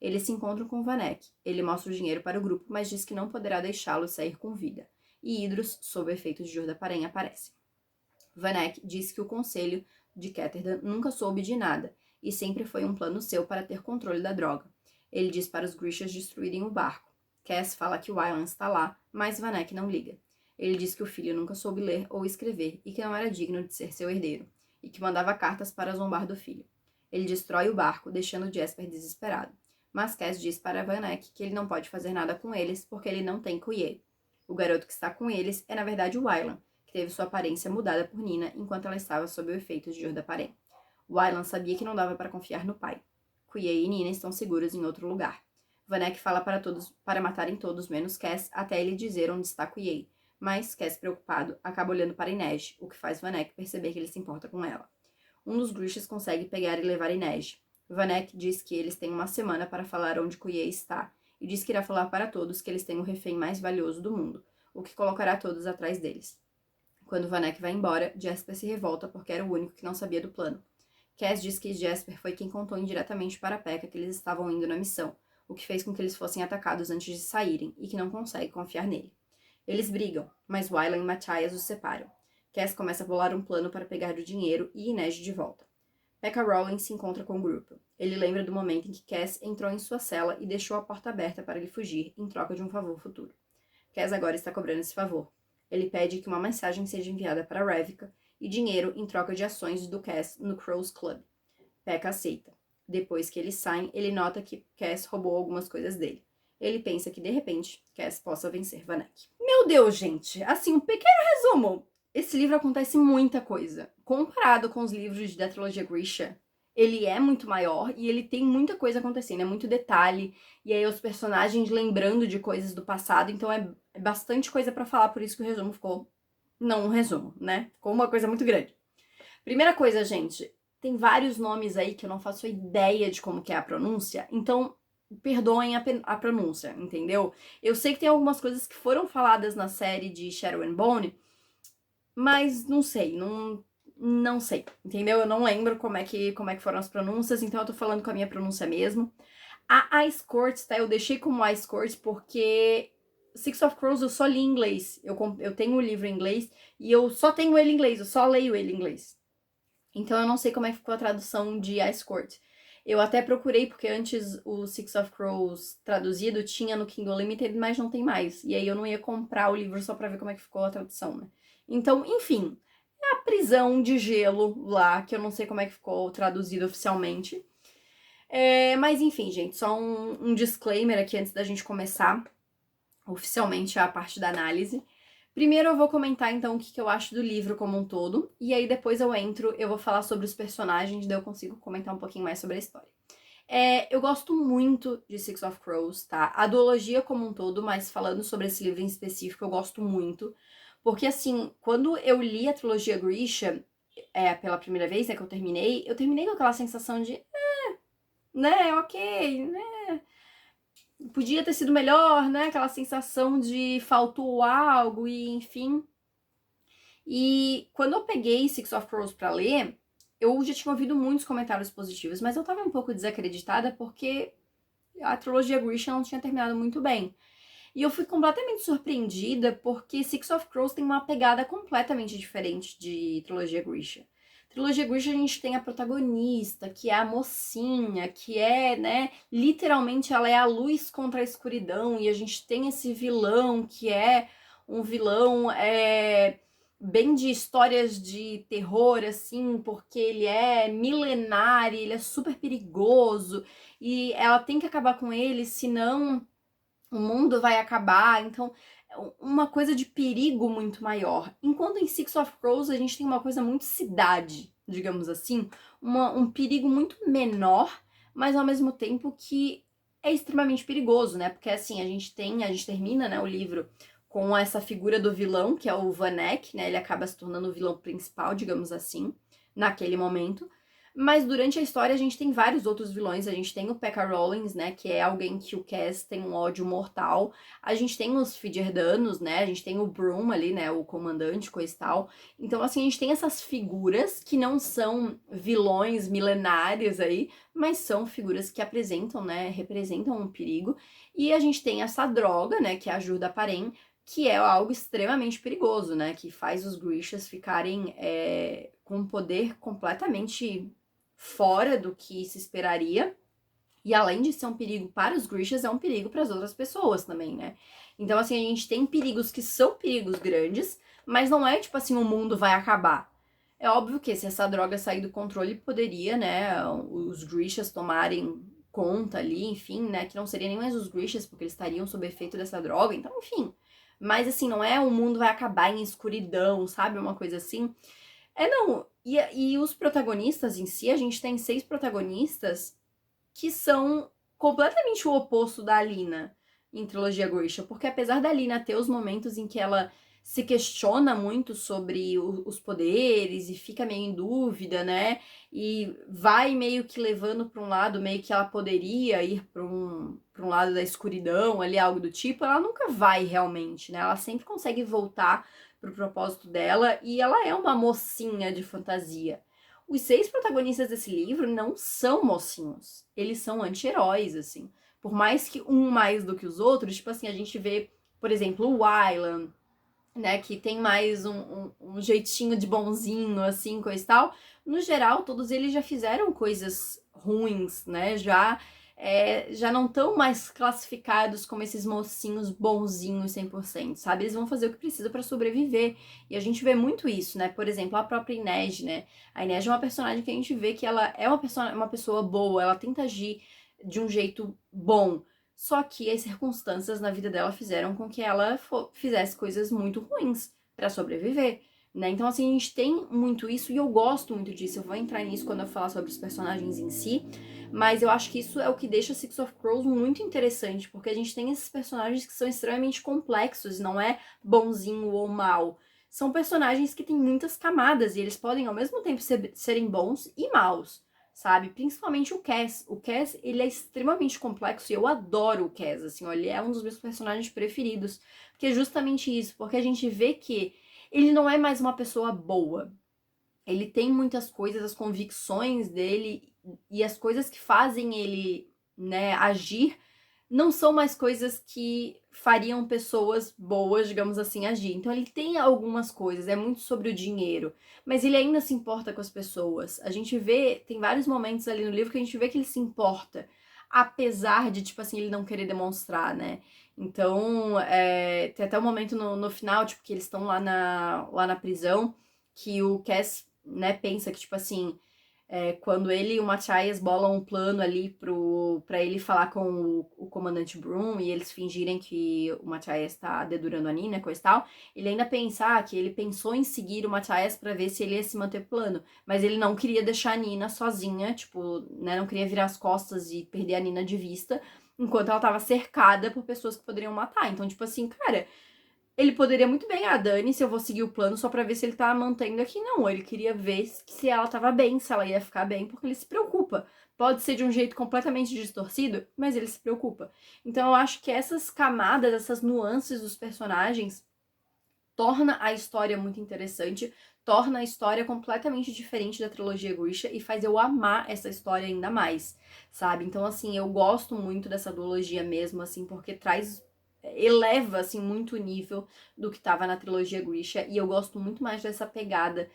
Eles se encontram com Vanek. Ele mostra o dinheiro para o grupo, mas diz que não poderá deixá-lo sair com vida. E Idrus, sob o efeito de Churda-Paré, aparece. Vanek diz que o conselho de Ketterdam nunca soube de nada e sempre foi um plano seu para ter controle da droga. Ele diz para os Grishas destruírem o barco. Cass fala que Wylan está lá, mas Vanek não liga. Ele diz que o filho nunca soube ler ou escrever e que não era digno de ser seu herdeiro, e que mandava cartas para zombar do filho. Ele destrói o barco, deixando Jasper desesperado. Mas Cass diz para Vanek que ele não pode fazer nada com eles porque ele não tem Quiet. O garoto que está com eles é na verdade o Wylan, que teve sua aparência mudada por Nina enquanto ela estava sob o efeito de Churda-Paré. Wylan sabia que não dava para confiar no pai. Quiet e Nina estão seguros em outro lugar. Vanek fala para matarem todos menos Cass até ele dizer onde está Quiet, mas Cass, preocupado, acaba olhando para Inej, o que faz Vanek perceber que ele se importa com ela. Um dos Grishas consegue pegar e levar Inej. Vanek diz que eles têm uma semana para falar onde Quiet está, e diz que irá falar para todos que eles têm o refém mais valioso do mundo, o que colocará todos atrás deles. Quando Vanek vai embora, Jasper se revolta porque era o único que não sabia do plano. Cass diz que Jasper foi quem contou indiretamente para Pekka que eles estavam indo na missão, o que fez com que eles fossem atacados antes de saírem, e que não consegue confiar nele. Eles brigam, mas Wylan e Matthias os separam. Cass começa a bolar um plano para pegar o dinheiro e Inej de volta. Pekka Rowling se encontra com o grupo. Ele lembra do momento em que Cass entrou em sua cela e deixou a porta aberta para ele fugir em troca de um favor futuro. Cass agora está cobrando esse favor. Ele pede que uma mensagem seja enviada para Ravika e dinheiro em troca de ações do Cass no Crows Club. Pekka aceita. Depois que eles saem, ele nota que Cass roubou algumas coisas dele. Ele pensa que, de repente, Cass possa vencer Vanek. Meu Deus, gente! Assim, um pequeno resumo. Esse livro acontece muita coisa. Comparado com os livros da trilogia Grisha, ele é muito maior e ele tem muita coisa acontecendo, é muito detalhe. E aí os personagens lembrando de coisas do passado, então é bastante coisa pra falar, por isso que o resumo ficou... Não um resumo, né? Ficou uma coisa muito grande. Primeira coisa, gente, tem vários nomes aí que eu não faço ideia de como que é a pronúncia, então perdoem a pronúncia, entendeu? Eu sei que tem algumas coisas que foram faladas na série de Shadow and Bone, mas não sei, não sei, entendeu? Eu não lembro como é que foram as pronúncias, então eu tô falando com a minha pronúncia mesmo. A Ice Court, tá? Eu deixei como Ice Court porque Six of Crows eu só li em inglês. Eu tenho o livro em inglês e eu só tenho ele em inglês, eu só leio ele em inglês. Então eu não sei como é que ficou a tradução de Ice Court. Eu até procurei, porque antes o Six of Crows traduzido tinha no Kindle Unlimited, mas não tem mais. E aí eu não ia comprar o livro só pra ver como é que ficou a tradução, né? Então, enfim, é a prisão de gelo lá, que eu não sei como é que ficou traduzido oficialmente. Mas enfim, gente, só um disclaimer aqui antes da gente começar oficialmente a parte da análise. Primeiro eu vou comentar então o que eu acho do livro como um todo, e aí depois eu vou falar sobre os personagens, daí eu consigo comentar um pouquinho mais sobre a história. Eu gosto muito de Six of Crows, tá? A duologia como um todo, mas falando sobre esse livro em específico, eu gosto muito. Porque, assim, quando eu li a trilogia Grisha, pela primeira vez, né, que eu terminei com aquela sensação de, né, ok, né, podia ter sido melhor, né, aquela sensação de faltou algo e, enfim. E quando eu peguei Six of Crows pra ler, eu já tinha ouvido muitos comentários positivos, mas eu tava um pouco desacreditada porque a trilogia Grisha não tinha terminado muito bem. E eu fui completamente surpreendida porque Six of Crows tem uma pegada completamente diferente de trilogia Grisha. Trilogia Grisha a gente tem a protagonista, que é a mocinha, que é, né, literalmente ela é a luz contra a escuridão, e a gente tem esse vilão que é um vilão bem de histórias de terror, assim, porque ele é milenário, ele é super perigoso, e ela tem que acabar com ele, senão o mundo vai acabar, então uma coisa de perigo muito maior. Enquanto em Six of Crows a gente tem uma coisa muito cidade, digamos assim, um perigo muito menor, mas ao mesmo tempo que é extremamente perigoso, né? Porque assim, a gente termina, né, o livro com essa figura do vilão, que é o Vanek, né? Ele acaba se tornando o vilão principal, digamos assim, naquele momento. Mas durante a história a gente tem vários outros vilões. A gente tem o Pekka Rollins, né? Que é alguém que o Cass tem um ódio mortal. A gente tem os Fidgerdanos, né? A gente tem o Broom ali, né? O comandante, coisa e tal. Então, assim, a gente tem essas figuras que não são vilões milenários aí, mas são figuras que apresentam, né? Representam um perigo. E a gente tem essa droga, né? Que é a Jurdaparen, que é algo extremamente perigoso, né? Que faz os Grishas ficarem com um poder completamente fora do que se esperaria. E além de ser um perigo para os Grishas, é um perigo para as outras pessoas também, né? Então, assim, a gente tem perigos que são perigos grandes, mas não é tipo assim, o mundo vai acabar. É óbvio que se essa droga sair do controle, poderia, né, os Grishas tomarem conta ali, enfim, né, que não seria nem mais os Grishas, porque eles estariam sob efeito dessa droga, então, enfim. Mas, assim, não é o mundo vai acabar em escuridão, sabe, uma coisa assim. Não, e os protagonistas em si, a gente tem 6 protagonistas que são completamente o oposto da Alina em Trilogia Grisha, porque apesar da Alina ter os momentos em que ela se questiona muito sobre os poderes e fica meio em dúvida, né? E vai meio que levando para um lado, meio que ela poderia ir para um lado da escuridão, ali algo do tipo, ela nunca vai realmente, né? Ela sempre consegue voltar pro propósito dela e ela é uma mocinha de fantasia. Os 6 protagonistas desse livro não são mocinhos. Eles são anti-heróis, assim. Por mais que um mais do que os outros, tipo assim, a gente vê, por exemplo, o Wylan, né, que tem mais um jeitinho de bonzinho, assim, coisa e tal. No geral, todos eles já fizeram coisas ruins, né, já não estão mais classificados como esses mocinhos bonzinhos 100%, sabe? Eles vão fazer o que precisa para sobreviver. E a gente vê muito isso, né? Por exemplo, a própria Inês, né? A Inês é uma personagem que a gente vê que ela é uma pessoa boa, ela tenta agir de um jeito bom. Só que as circunstâncias na vida dela fizeram com que ela fizesse coisas muito ruins para sobreviver, né? Então, assim, a gente tem muito isso e eu gosto muito disso. Eu vou entrar nisso quando eu falar sobre os personagens em si, mas eu acho que isso é o que deixa Six of Crows muito interessante, porque a gente tem esses personagens que são extremamente complexos, não é bonzinho ou mal. São personagens que têm muitas camadas e eles podem ao mesmo tempo serem bons e maus, sabe? Principalmente o Cass. O Cass, ele é extremamente complexo e eu adoro o Cass, assim, ó, ele é um dos meus personagens preferidos, porque é justamente isso, porque a gente vê que ele não é mais uma pessoa boa. Ele tem muitas coisas, as convicções dele e as coisas que fazem ele, né, agir não são mais coisas que fariam pessoas boas, digamos assim, agir. Então ele tem algumas coisas, é muito sobre o dinheiro, mas ele ainda se importa com as pessoas. A gente vê, tem vários momentos ali no livro que a gente vê que ele se importa, apesar de, tipo assim, ele não querer demonstrar, né? Então, tem até um momento no final, tipo, que eles estão lá na prisão, que o Cass, né, pensa que, tipo assim, quando ele e o Matthias bolam um plano ali pra ele falar com o comandante Broom e eles fingirem que o Matthias tá dedurando a Nina, coisa e tal, ele ainda pensa que ele pensou em seguir o Matthias pra ver se ele ia se manter plano, mas ele não queria deixar a Nina sozinha, tipo, né, não queria virar as costas e perder a Nina de vista, enquanto ela tava cercada por pessoas que poderiam matar. Então, tipo assim, cara, ele poderia muito bem, Dani, se eu vou seguir o plano só pra ver se ele tá mantendo aqui. Não, ele queria ver se ela tava bem, se ela ia ficar bem, porque ele se preocupa. Pode ser de um jeito completamente distorcido, mas ele se preocupa. Então eu acho que essas camadas, essas nuances dos personagens torna a história muito interessante, torna a história completamente diferente da trilogia Grisha e faz eu amar essa história ainda mais, sabe? Então, assim, eu gosto muito dessa duologia mesmo, assim, porque eleva, assim, muito o nível do que tava na trilogia Grisha e eu gosto muito mais dessa pegada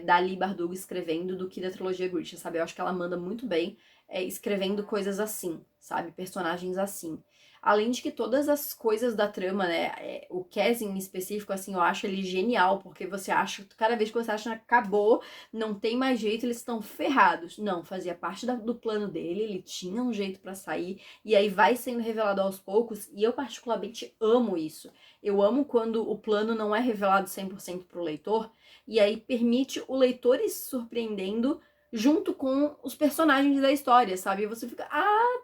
da Leigh Bardugo escrevendo do que da trilogia Grisha, sabe? Eu acho que ela manda muito bem escrevendo coisas assim, sabe? Personagens assim. Além de que todas as coisas da trama, né? O Cass em específico, assim, eu acho ele genial, porque você acha, cada vez que você acha que acabou, não tem mais jeito, eles estão ferrados. Não, fazia parte do plano dele, ele tinha um jeito pra sair, e aí vai sendo revelado aos poucos, e eu particularmente amo isso. Eu amo quando o plano não é revelado 100% pro leitor, e aí permite o leitor ir se surpreendendo junto com os personagens da história, sabe? E você fica,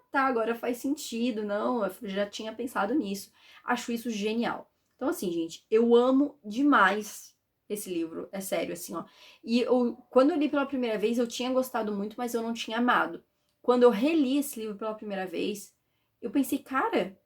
tá, agora faz sentido, não, eu já tinha pensado nisso. Acho isso genial. Então, assim, gente, eu amo demais esse livro, é sério, assim, ó. E quando eu li pela primeira vez, eu tinha gostado muito, mas eu não tinha amado. Quando eu reli esse livro pela primeira vez, eu pensei, cara,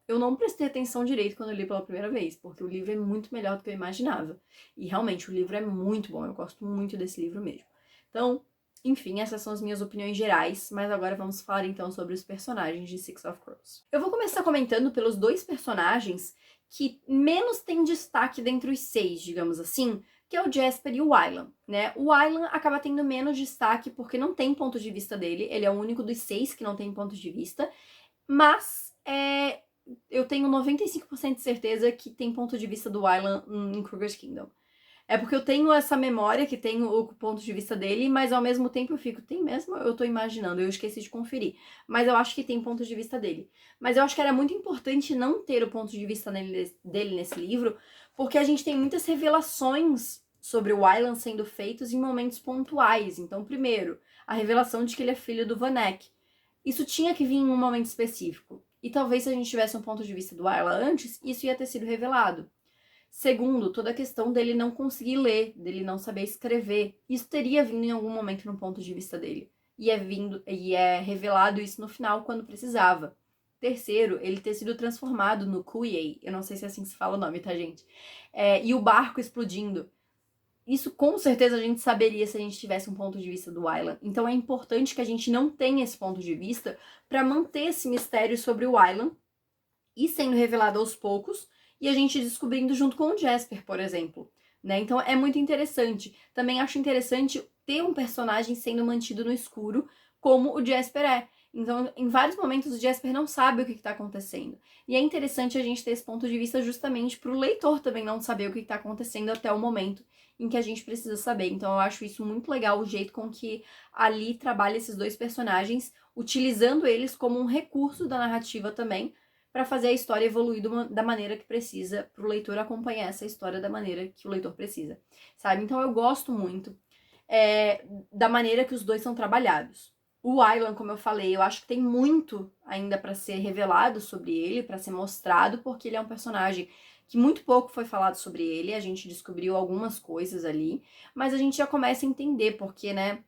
eu não prestei atenção direito quando eu li pela primeira vez, porque o livro é muito melhor do que eu imaginava. E realmente, o livro é muito bom, eu gosto muito desse livro mesmo. Então, enfim, essas são as minhas opiniões gerais, mas agora vamos falar então sobre os personagens de Six of Crows. Eu vou começar comentando pelos dois personagens que menos têm destaque dentre os seis, digamos assim, que é o Jasper e o Wylan, né? O Wylan acaba tendo menos destaque porque não tem ponto de vista dele, ele é o único dos seis que não tem ponto de vista, mas eu tenho 95% de certeza que tem ponto de vista do Wylan em Kruger's Kingdom. É porque eu tenho essa memória que tem o ponto de vista dele, mas ao mesmo tempo eu fico, tem mesmo? Eu tô imaginando, eu esqueci de conferir. Mas eu acho que tem ponto de vista dele. Mas eu acho que era muito importante não ter o ponto de vista dele nesse livro, porque a gente tem muitas revelações sobre o Wylan sendo feitos em momentos pontuais. Então, primeiro, a revelação de que ele é filho do Vanek. Isso tinha que vir em um momento específico. E talvez se a gente tivesse um ponto de vista do Wylan antes, isso ia ter sido revelado. Segundo, toda a questão dele não conseguir ler, dele não saber escrever. Isso teria vindo em algum momento no ponto de vista dele. E é revelado isso no final quando precisava. Terceiro, ele ter sido transformado no Kuyei. Eu não sei se é assim que se fala o nome, tá, gente? E o barco explodindo. Isso com certeza a gente saberia se a gente tivesse um ponto de vista do Wylan. Então é importante que a gente não tenha esse ponto de vista para manter esse mistério sobre o Wylan e sendo revelado aos poucos e a gente descobrindo junto com o Jasper, por exemplo. Né? Então é muito interessante. Também acho interessante ter um personagem sendo mantido no escuro, como o Jasper é. Então, em vários momentos, o Jasper não sabe o que está acontecendo. E é interessante a gente ter esse ponto de vista justamente para o leitor também não saber o que está acontecendo até o momento em que a gente precisa saber. Então, eu acho isso muito legal, o jeito com que a Lee trabalha esses dois personagens, utilizando eles como um recurso da narrativa também, para fazer a história evoluir da maneira que precisa, para o leitor acompanhar essa história da maneira que o leitor precisa, sabe? Então eu gosto muito da maneira que os dois são trabalhados. O Wylan, como eu falei, eu acho que tem muito ainda para ser revelado sobre ele, para ser mostrado, porque ele é um personagem que muito pouco foi falado sobre ele, a gente descobriu algumas coisas ali, mas a gente já começa a entender porque, né,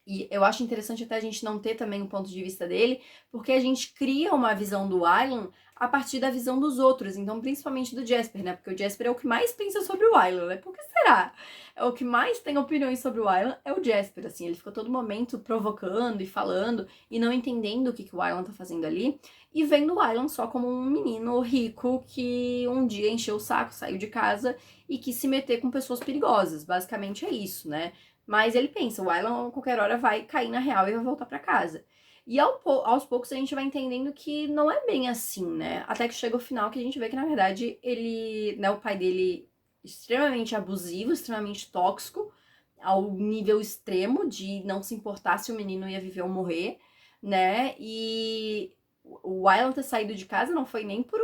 E eu acho interessante até a gente não ter também o ponto de vista dele, porque a gente cria uma visão do Wylan a partir da visão dos outros, então principalmente do Jasper, né? Porque o Jasper é o que mais pensa sobre o Wylan, né? Por que será? É o que mais tem opiniões sobre o Wylan, é o Jasper, assim, ele fica todo momento provocando e falando e não entendendo o que o Wylan tá fazendo ali, e vendo o Wylan só como um menino rico que um dia encheu o saco, saiu de casa e quis se meter com pessoas perigosas, basicamente é isso, né? Mas ele pensa, o Wylan a qualquer hora vai cair na real e vai voltar pra casa. E aos poucos a gente vai entendendo que não é bem assim, né? Até que chega o final que a gente vê que, na verdade, ele, né, o pai dele extremamente abusivo, extremamente tóxico, ao nível extremo de não se importar se o menino ia viver ou morrer, né? E o Wylan ter saído de casa não foi nem por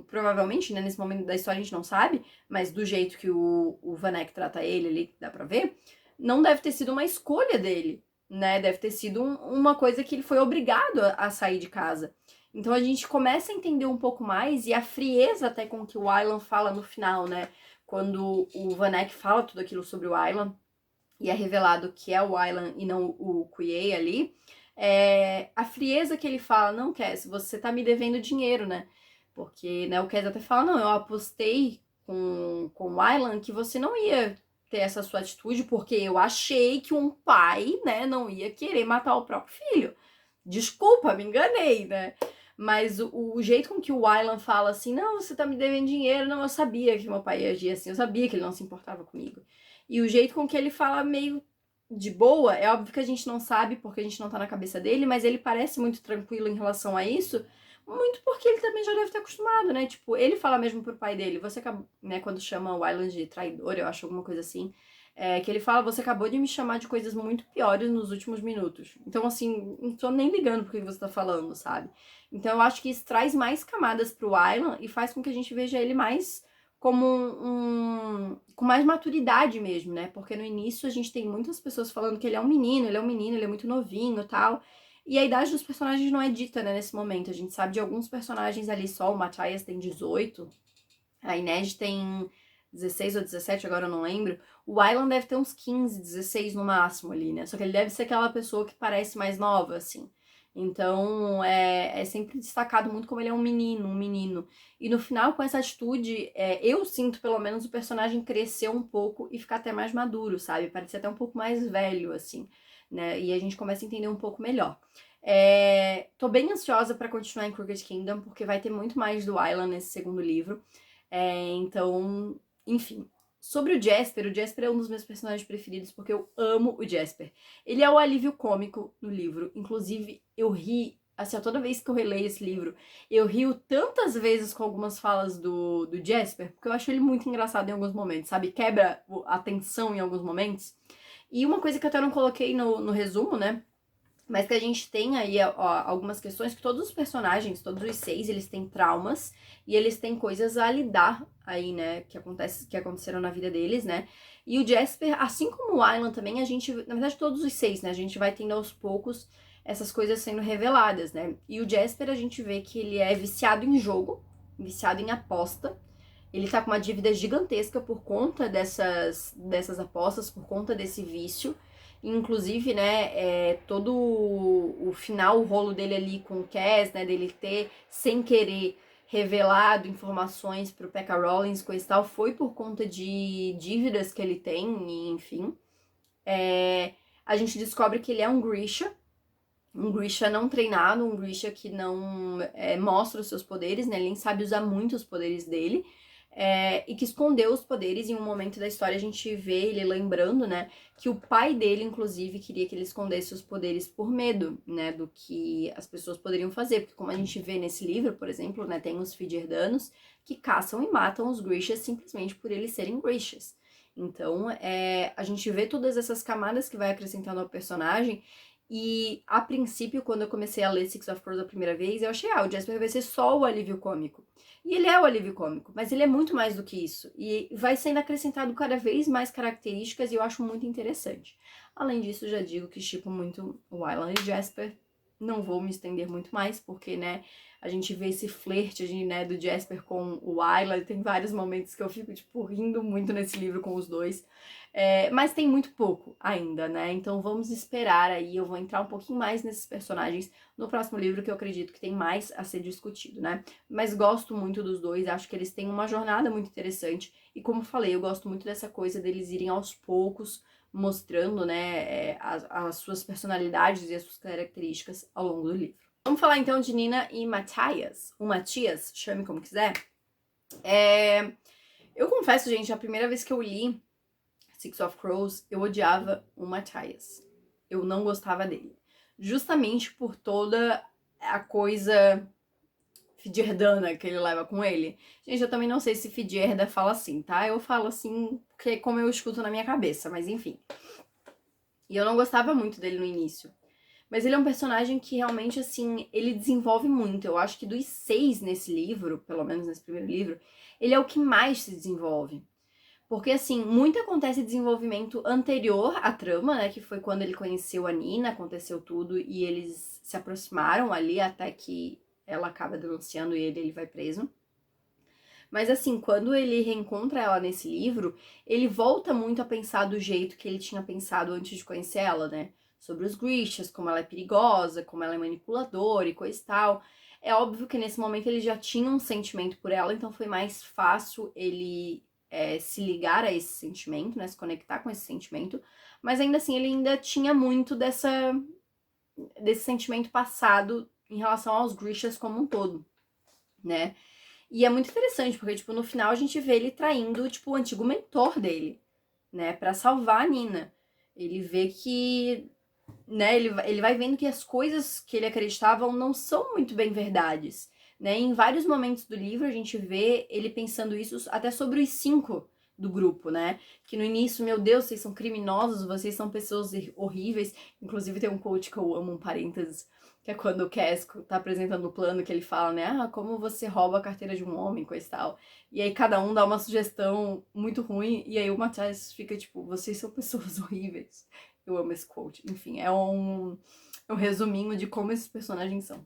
provavelmente, né, nesse momento da história a gente não sabe, mas do jeito que o Vanek trata ele ali, dá pra ver, não deve ter sido uma escolha dele, né? Deve ter sido uma coisa que ele foi obrigado a sair de casa. Então a gente começa a entender um pouco mais e a frieza até com que o Wylan fala no final, né? Quando o Vanek fala tudo aquilo sobre o Wylan e é revelado que é o Wylan e não o Kuei ali, a frieza que ele fala, não, Cass, você tá me devendo dinheiro, né? Porque, né, o Cass até fala, não, eu apostei com o Wylan que você não ia ter essa sua atitude, porque eu achei que um pai, né, não ia querer matar o próprio filho. Desculpa, me enganei, né? Mas o jeito com que o Wylan fala assim, não, você tá me devendo dinheiro, não, eu sabia que meu pai ia agir assim, eu sabia que ele não se importava comigo. E o jeito com que ele fala meio de boa, é óbvio que a gente não sabe porque a gente não tá na cabeça dele, mas ele parece muito tranquilo em relação a isso, muito porque ele também já deve ter acostumado, né? Tipo, ele fala mesmo pro pai dele, você acabou, né, quando chama o Wylan de traidor, eu acho alguma coisa assim, que ele fala, você acabou de me chamar de coisas muito piores nos últimos minutos. Então, assim, não tô nem ligando pro que você tá falando, sabe? Então, eu acho que isso traz mais camadas pro Wylan e faz com que a gente veja ele mais como com mais maturidade mesmo, né? Porque no início a gente tem muitas pessoas falando que ele é um menino, ele é muito novinho e tal. E a idade dos personagens não é dita, né, nesse momento. A gente sabe de alguns personagens ali só, o Matthias tem 18, a Inês tem 16 ou 17, agora eu não lembro. O Wylan deve ter uns 15, 16 no máximo ali, né? Só que ele deve ser aquela pessoa que parece mais nova, assim. Então, é sempre destacado muito como ele é um menino, um menino. E no final, com essa atitude, eu sinto, pelo menos, o personagem crescer um pouco e ficar até mais maduro, sabe? Parece até um pouco mais velho, assim, né? E a gente começa a entender um pouco melhor. Tô bem ansiosa pra continuar em Crooked Kingdom, porque vai ter muito mais do Wylan nesse segundo livro. Então, enfim. Sobre o Jasper é um dos meus personagens preferidos porque eu amo o Jasper. Ele é o alívio cômico no livro. Inclusive, eu ri, assim, toda vez que eu releio esse livro, eu rio tantas vezes com algumas falas do Jasper, porque eu acho ele muito engraçado em alguns momentos, sabe? Quebra a tensão em alguns momentos. E uma coisa que eu até não coloquei no resumo, né? Mas que a gente tem aí algumas questões que todos os personagens, todos os 6, eles têm traumas e eles têm coisas a lidar aí, né, que aconteceram na vida deles, né? E o Jasper, assim como o Wylan também, a gente, na verdade todos os 6, né, a gente vai tendo aos poucos essas coisas sendo reveladas, né? E o Jasper, a gente vê que ele é viciado em jogo, viciado em aposta. Ele tá com uma dívida gigantesca por conta dessas apostas, por conta desse vício. Inclusive, né, todo o final, o rolo dele ali com o Cass, né, dele ter, sem querer, revelado informações pro Pekka Rollins, coisa e tal, foi por conta de dívidas que ele tem, e, enfim. A gente descobre que ele é um Grisha não treinado, um Grisha que não mostra os seus poderes, né, ele nem sabe usar muito os poderes dele. E que escondeu os poderes. Em um momento da história a gente vê ele lembrando, né, que o pai dele, inclusive, queria que ele escondesse os poderes por medo, né, do que as pessoas poderiam fazer, porque como a gente vê nesse livro, por exemplo, né, tem os Fidgerdanos que caçam e matam os Grishas simplesmente por eles serem Grishas. Então, a gente vê todas essas camadas que vai acrescentando ao personagem. E, a princípio, quando eu comecei a ler Six of Crows a primeira vez, eu achei, o Jasper vai ser só o alívio cômico. E ele é o alívio cômico, mas ele é muito mais do que isso. E vai sendo acrescentado cada vez mais características e eu acho muito interessante. Além disso, já digo que shippo muito o Wylan e Jasper, não vou me estender muito mais, porque, né, a gente vê esse flerte, né, do Jasper com o Ayla, e tem vários momentos que eu fico, tipo, rindo muito nesse livro com os dois. Mas tem muito pouco ainda, né, então vamos esperar aí, eu vou entrar um pouquinho mais nesses personagens no próximo livro, que eu acredito que tem mais a ser discutido, né. Mas gosto muito dos dois, acho que eles têm uma jornada muito interessante, e como falei, eu gosto muito dessa coisa deles irem aos poucos, mostrando, né, as suas personalidades e as suas características ao longo do livro. Vamos falar então de Nina e Matthias, o Matias, chame como quiser. Eu confesso, gente, a primeira vez que eu li Six of Crows, eu odiava o Matthias. Eu não gostava dele. Justamente por toda a coisa fiderdana que ele leva com ele. Gente, eu também não sei se fiderda fala assim, tá? Eu falo assim porque é como eu escuto na minha cabeça, mas enfim. E eu não gostava muito dele no início. Mas ele é um personagem que realmente, assim, ele desenvolve muito. Eu acho que dos 6 nesse livro, pelo menos nesse primeiro livro, ele é o que mais se desenvolve. Porque, assim, muito acontece desenvolvimento anterior à trama, né? Que foi quando ele conheceu a Nina, aconteceu tudo e eles se aproximaram ali até que ela acaba denunciando ele vai preso. Mas, assim, quando ele reencontra ela nesse livro, ele volta muito a pensar do jeito que ele tinha pensado antes de conhecer ela, né? Sobre os Grishas, como ela é perigosa, como ela é manipuladora e coisa e tal. É óbvio que nesse momento ele já tinha um sentimento por ela, então foi mais fácil ele se ligar a esse sentimento, né? Se conectar com esse sentimento. Mas ainda assim, ele ainda tinha muito desse sentimento passado em relação aos Grishas como um todo, né? E é muito interessante, porque, tipo, no final a gente vê ele traindo, tipo, o antigo mentor dele, né? Pra salvar a Nina. Ele vê que, né, ele vai vendo que as coisas que ele acreditava não são muito bem verdades, né? E em vários momentos do livro a gente vê ele pensando isso até sobre os 5 do grupo, né? Que no início, meu Deus, vocês são criminosos, vocês são pessoas horríveis. Inclusive tem um quote que eu amo, um parênteses, que é quando o Cass tá apresentando o plano, que ele fala, né? Ah, como você rouba a carteira de um homem, coisa e tal. E aí cada um dá uma sugestão muito ruim, e aí o Matthias fica tipo, vocês são pessoas horríveis. Eu amo esse quote. Enfim, é um resuminho de como esses personagens são.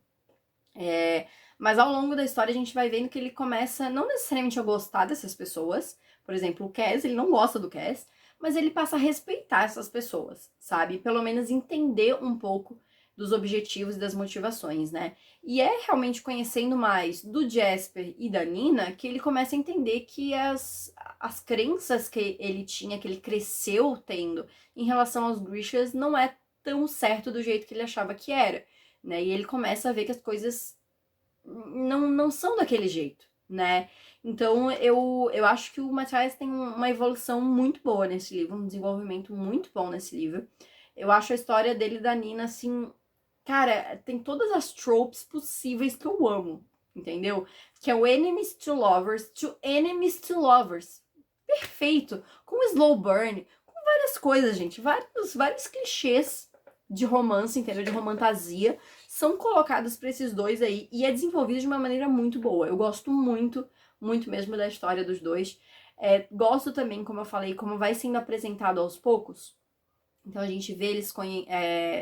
Mas ao longo da história a gente vai vendo que ele começa não necessariamente a gostar dessas pessoas. Por exemplo, o Cass, ele não gosta do Cass, mas ele passa a respeitar essas pessoas, sabe? Pelo menos entender um pouco dos objetivos e das motivações, né? E é realmente conhecendo mais do Jasper e da Nina que ele começa a entender que as crenças que ele tinha, que ele cresceu tendo em relação aos Grishas não é tão certo do jeito que ele achava que era, né? E ele começa a ver que as coisas não são daquele jeito, né? Então eu acho que o Matthias tem uma evolução muito boa nesse livro, um desenvolvimento muito bom nesse livro. Eu acho a história dele e da Nina, assim, cara, tem todas as tropes possíveis que eu amo, entendeu? Que é o enemies to enemies to lovers. Perfeito! Com slow burn, com várias coisas, gente, vários clichês de romance, entendeu? De romantasia são colocados para esses dois aí e é desenvolvido de uma maneira muito boa. Eu gosto muito, muito mesmo da história dos dois. Gosto também, como eu falei, como vai sendo apresentado aos poucos. Então a gente vê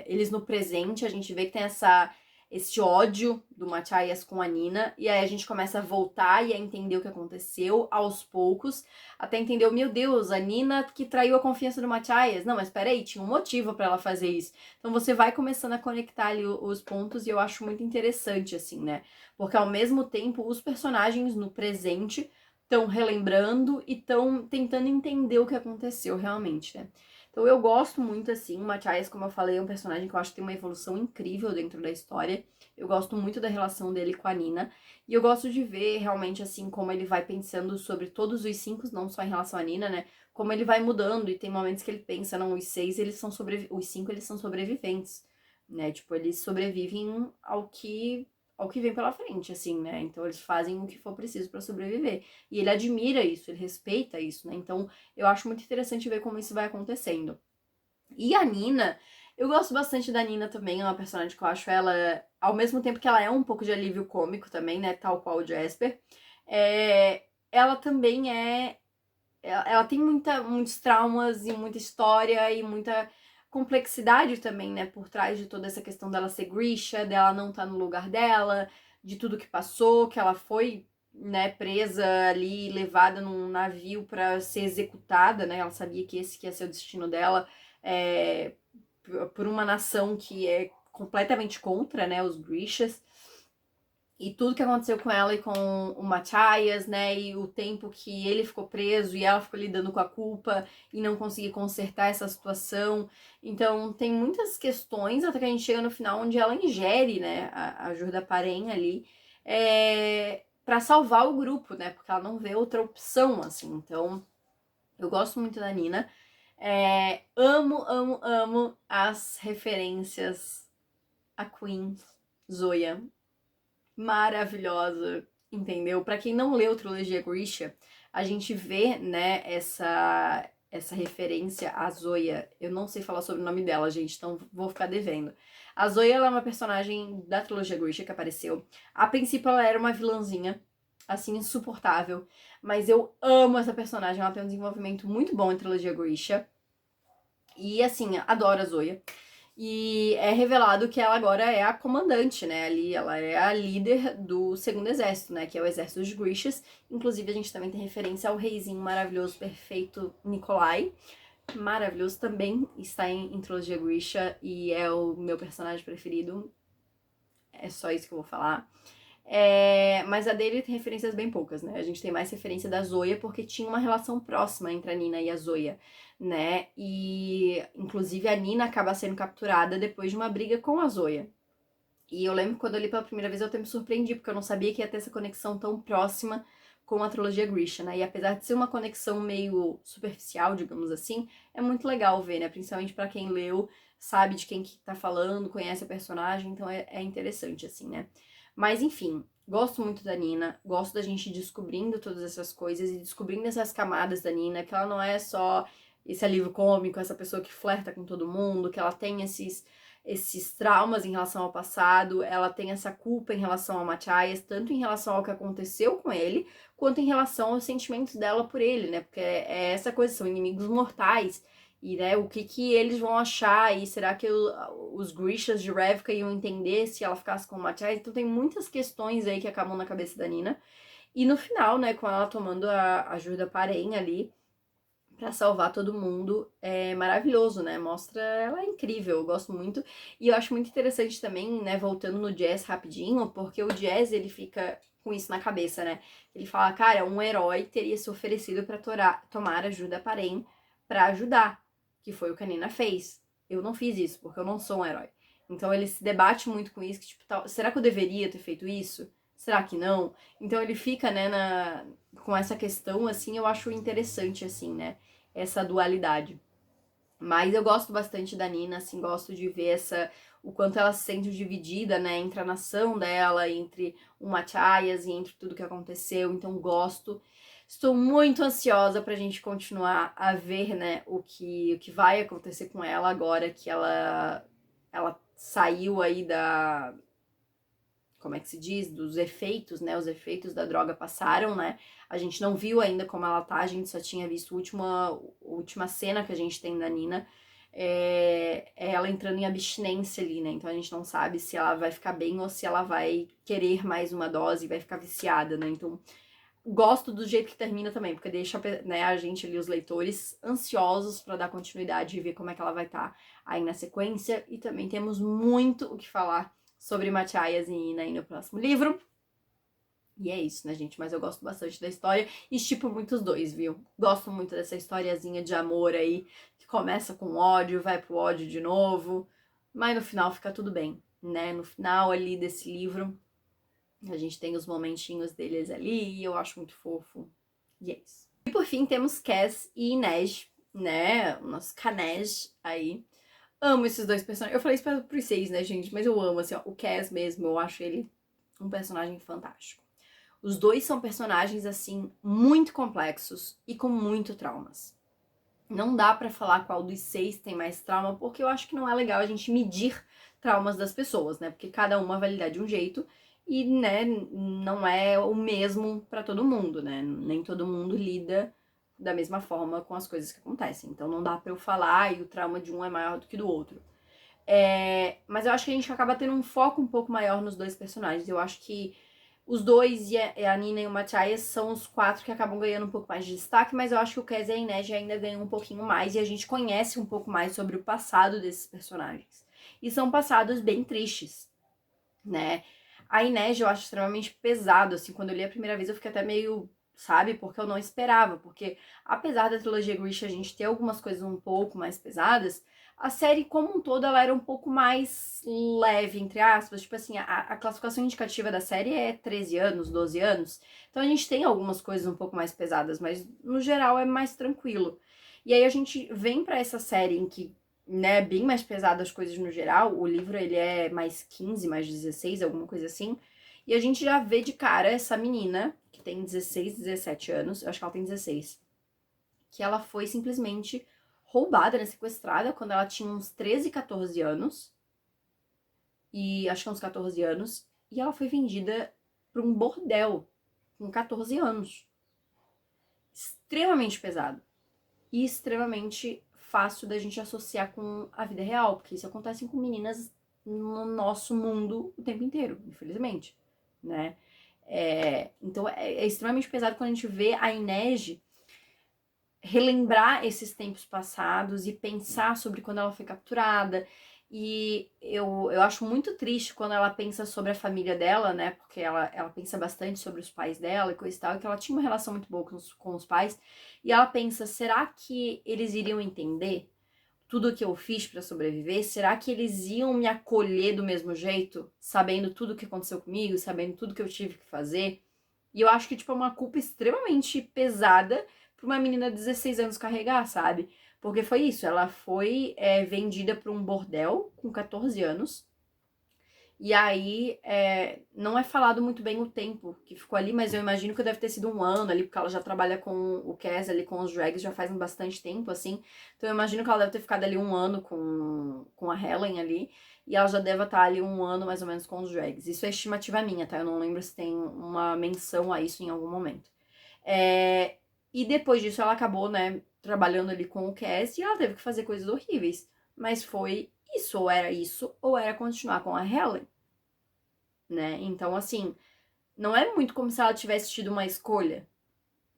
eles no presente, a gente vê que tem esse ódio do Matthias com a Nina, e aí a gente começa a voltar e a entender o que aconteceu aos poucos, até entender, meu Deus, a Nina que traiu a confiança do Matthias. Não, mas peraí, tinha um motivo pra ela fazer isso. Então você vai começando a conectar ali os pontos, e eu acho muito interessante, assim, né? Porque ao mesmo tempo, os personagens no presente estão relembrando e estão tentando entender o que aconteceu realmente, né? Então eu gosto muito, assim, o Matthias, como eu falei, é um personagem que eu acho que tem uma evolução incrível dentro da história. Eu gosto muito da relação dele com a Nina. E eu gosto de ver realmente, assim, como ele vai pensando sobre todos os 5, não só em relação à Nina, né? Como ele vai mudando, e tem momentos que ele pensa, não, os 6, os 5, eles são sobreviventes, né? Tipo, eles sobrevivem ao que vem pela frente, assim, né? Então eles fazem o que for preciso pra sobreviver. E ele admira isso, ele respeita isso, né? Então eu acho muito interessante ver como isso vai acontecendo. E a Nina, eu gosto bastante da Nina também, é uma personagem que eu acho ela, ao mesmo tempo que ela é um pouco de alívio cômico também, né? Tal qual o Jasper. Ela também ela tem muitos traumas e muita história e muita complexidade também, né, por trás de toda essa questão dela ser Grisha, dela não estar no lugar dela, de tudo que passou, que ela foi, né, presa ali, levada num navio para ser executada, né, ela sabia que esse que ia ser o destino dela, por uma nação que é completamente contra, né, os Grishas. E tudo que aconteceu com ela e com o Matthias, né, e o tempo que ele ficou preso e ela ficou lidando com a culpa e não conseguir consertar essa situação. Então, tem muitas questões até que a gente chega no final onde ela ingere, né, a Jurda Parem ali, para salvar o grupo, né, porque ela não vê outra opção, assim. Então, eu gosto muito da Nina. Amo as referências a Queen, Zoya, maravilhosa, entendeu? Pra quem não leu a trilogia Grisha, a gente vê, né, essa referência à Zoya. Eu não sei falar sobre o nome dela, gente, então vou ficar devendo. A Zoya, ela é uma personagem da trilogia Grisha que apareceu. A princípio, ela era uma vilãzinha, assim, insuportável. Mas eu amo essa personagem, ela tem um desenvolvimento muito bom em trilogia Grisha. E, assim, adoro a Zoya. E é revelado que ela agora é a comandante, né? Ali ela é a líder do segundo exército, né? Que é o exército dos Grishas. Inclusive, a gente também tem referência ao reizinho maravilhoso, perfeito Nikolai. Maravilhoso também, está em trilogia Grisha e é o meu personagem preferido. É só isso que eu vou falar. Mas a dele tem referências bem poucas, né? A gente tem mais referência da Zoya porque tinha uma relação próxima entre a Nina e a Zoya, né? E, inclusive, a Nina acaba sendo capturada depois de uma briga com a Zoya. E eu lembro que quando eu li pela primeira vez eu até me surpreendi, porque eu não sabia que ia ter essa conexão tão próxima com a trilogia Grisha, né? E apesar de ser uma conexão meio superficial, digamos assim, é muito legal ver, né? Principalmente pra quem leu, sabe de quem que tá falando, conhece a personagem, então é interessante, assim, né? Mas enfim, gosto muito da Nina, gosto da gente descobrindo todas essas coisas e descobrindo essas camadas da Nina, que ela não é só esse alívio cômico, essa pessoa que flerta com todo mundo, que ela tem esses traumas em relação ao passado, ela tem essa culpa em relação ao Matthias, tanto em relação ao que aconteceu com ele, quanto em relação aos sentimentos dela por ele, né? Porque é essa coisa, são inimigos mortais. E, né, o que eles vão achar? E será que os Grishas de Revka iam entender se ela ficasse com o Matthias? Então tem muitas questões aí que acabam na cabeça da Nina. E no final, né, com ela tomando a ajuda Parem ali pra salvar todo mundo, é maravilhoso, né? Mostra, ela é incrível, eu gosto muito. E eu acho muito interessante também, né, voltando no Jazz rapidinho, porque o Jazz, ele fica com isso na cabeça, né? Ele fala, cara, um herói teria se oferecido pra tomar ajuda Parem pra ajudar, que foi o que a Nina fez. Eu não fiz isso, porque eu não sou um herói. Então ele se debate muito com isso, que tipo, será que eu deveria ter feito isso? Será que não? Então ele fica, né, com essa questão, assim, eu acho interessante, assim, né, essa dualidade. Mas eu gosto bastante da Nina, assim, gosto de ver o quanto ela se sente dividida, né, entre a nação dela, entre o Matthias e entre tudo que aconteceu, então gosto. Estou muito ansiosa pra gente continuar a ver, né, o que vai acontecer com ela agora que ela saiu aí como é que se diz, dos efeitos, né, os efeitos da droga passaram, né, a gente não viu ainda como ela tá, a gente só tinha visto a última cena que a gente tem da Nina, é ela entrando em abstinência ali, né, então a gente não sabe se ela vai ficar bem ou se ela vai querer mais uma dose e vai ficar viciada, né, então gosto do jeito que termina também, porque deixa, né, a gente ali, os leitores, ansiosos pra dar continuidade e ver como é que ela vai estar aí na sequência, e também temos muito o que falar sobre Matthias e Nina aí no próximo livro. E é isso, né, gente? Mas eu gosto bastante da história e estipo muito os dois, viu? Gosto muito dessa historiazinha de amor aí, que começa com ódio, vai pro ódio de novo, mas no final fica tudo bem, né? No final ali desse livro, a gente tem os momentinhos deles ali e eu acho muito fofo. E é isso. E por fim temos Cass e Inej, né? O nosso Canej aí. Amo esses dois personagens. Eu falei isso pros seis, né, gente? Mas eu amo, assim, ó, o Cass mesmo, eu acho ele um personagem fantástico. Os dois são personagens, assim, muito complexos e com muito traumas. Não dá pra falar qual dos seis tem mais trauma, porque eu acho que não é legal a gente medir traumas das pessoas, né? Porque cada uma vai lidar de um jeito e, né, não é o mesmo pra todo mundo, né? Nem todo mundo lida da mesma forma com as coisas que acontecem. Então não dá pra eu falar e o trauma de um é maior do que do outro. Mas eu acho que a gente acaba tendo um foco um pouco maior nos dois personagens. Eu acho que os dois, a Nina e o Matthias, são os 4 que acabam ganhando um pouco mais de destaque, mas eu acho que o Kes e a Inej ainda ganham um pouquinho mais e a gente conhece um pouco mais sobre o passado desses personagens. E são passados bem tristes, né? A Inej eu acho extremamente pesado, assim, quando eu li a primeira vez eu fiquei até meio, sabe, porque eu não esperava, porque apesar da trilogia Grisha a gente ter algumas coisas um pouco mais pesadas, a série como um todo ela era um pouco mais leve, entre aspas, tipo assim, a classificação indicativa da série é 13 anos, 12 anos, então a gente tem algumas coisas um pouco mais pesadas, mas no geral é mais tranquilo. E aí a gente vem pra essa série em que, né, bem mais pesado as coisas no geral. O livro ele é mais 15, mais 16, alguma coisa assim. E a gente já vê de cara essa menina, que tem 16, 17 anos, eu acho que ela tem 16, que ela foi simplesmente roubada, né, sequestrada quando ela tinha uns 13, 14 anos. E acho que uns 14 anos. E ela foi vendida para um bordel com 14 anos. Extremamente pesado. E extremamente fácil da gente associar com a vida real, porque isso acontece com meninas no nosso mundo o tempo inteiro, infelizmente, né? Então é extremamente pesado quando a gente vê a Inej relembrar esses tempos passados e pensar sobre quando ela foi capturada. E eu acho muito triste quando ela pensa sobre a família dela, né? Porque ela pensa bastante sobre os pais dela e coisa e tal, e que ela tinha uma relação muito boa com os pais. E ela pensa, será que eles iriam entender tudo que eu fiz pra sobreviver? Será que eles iam me acolher do mesmo jeito, sabendo tudo que aconteceu comigo, sabendo tudo que eu tive que fazer? E eu acho que, tipo, é uma culpa extremamente pesada pra uma menina de 16 anos carregar, sabe? Porque foi isso, ela foi vendida pra um bordel com 14 anos. E aí, não é falado muito bem o tempo que ficou ali, mas eu imagino que deve ter sido um ano ali, porque ela já trabalha com o Kes ali, com os drags, já faz bastante tempo, assim. Então eu imagino que ela deve ter ficado ali um ano com a Helen ali, e ela já deve estar ali um ano mais ou menos com os drags. Isso é estimativa minha, tá? Eu não lembro se tem uma menção a isso em algum momento. E depois disso ela acabou, né, trabalhando ali com o Kes, e ela teve que fazer coisas horríveis. Mas foi isso, ou era continuar com a Helen, né? Então, assim, não é muito como se ela tivesse tido uma escolha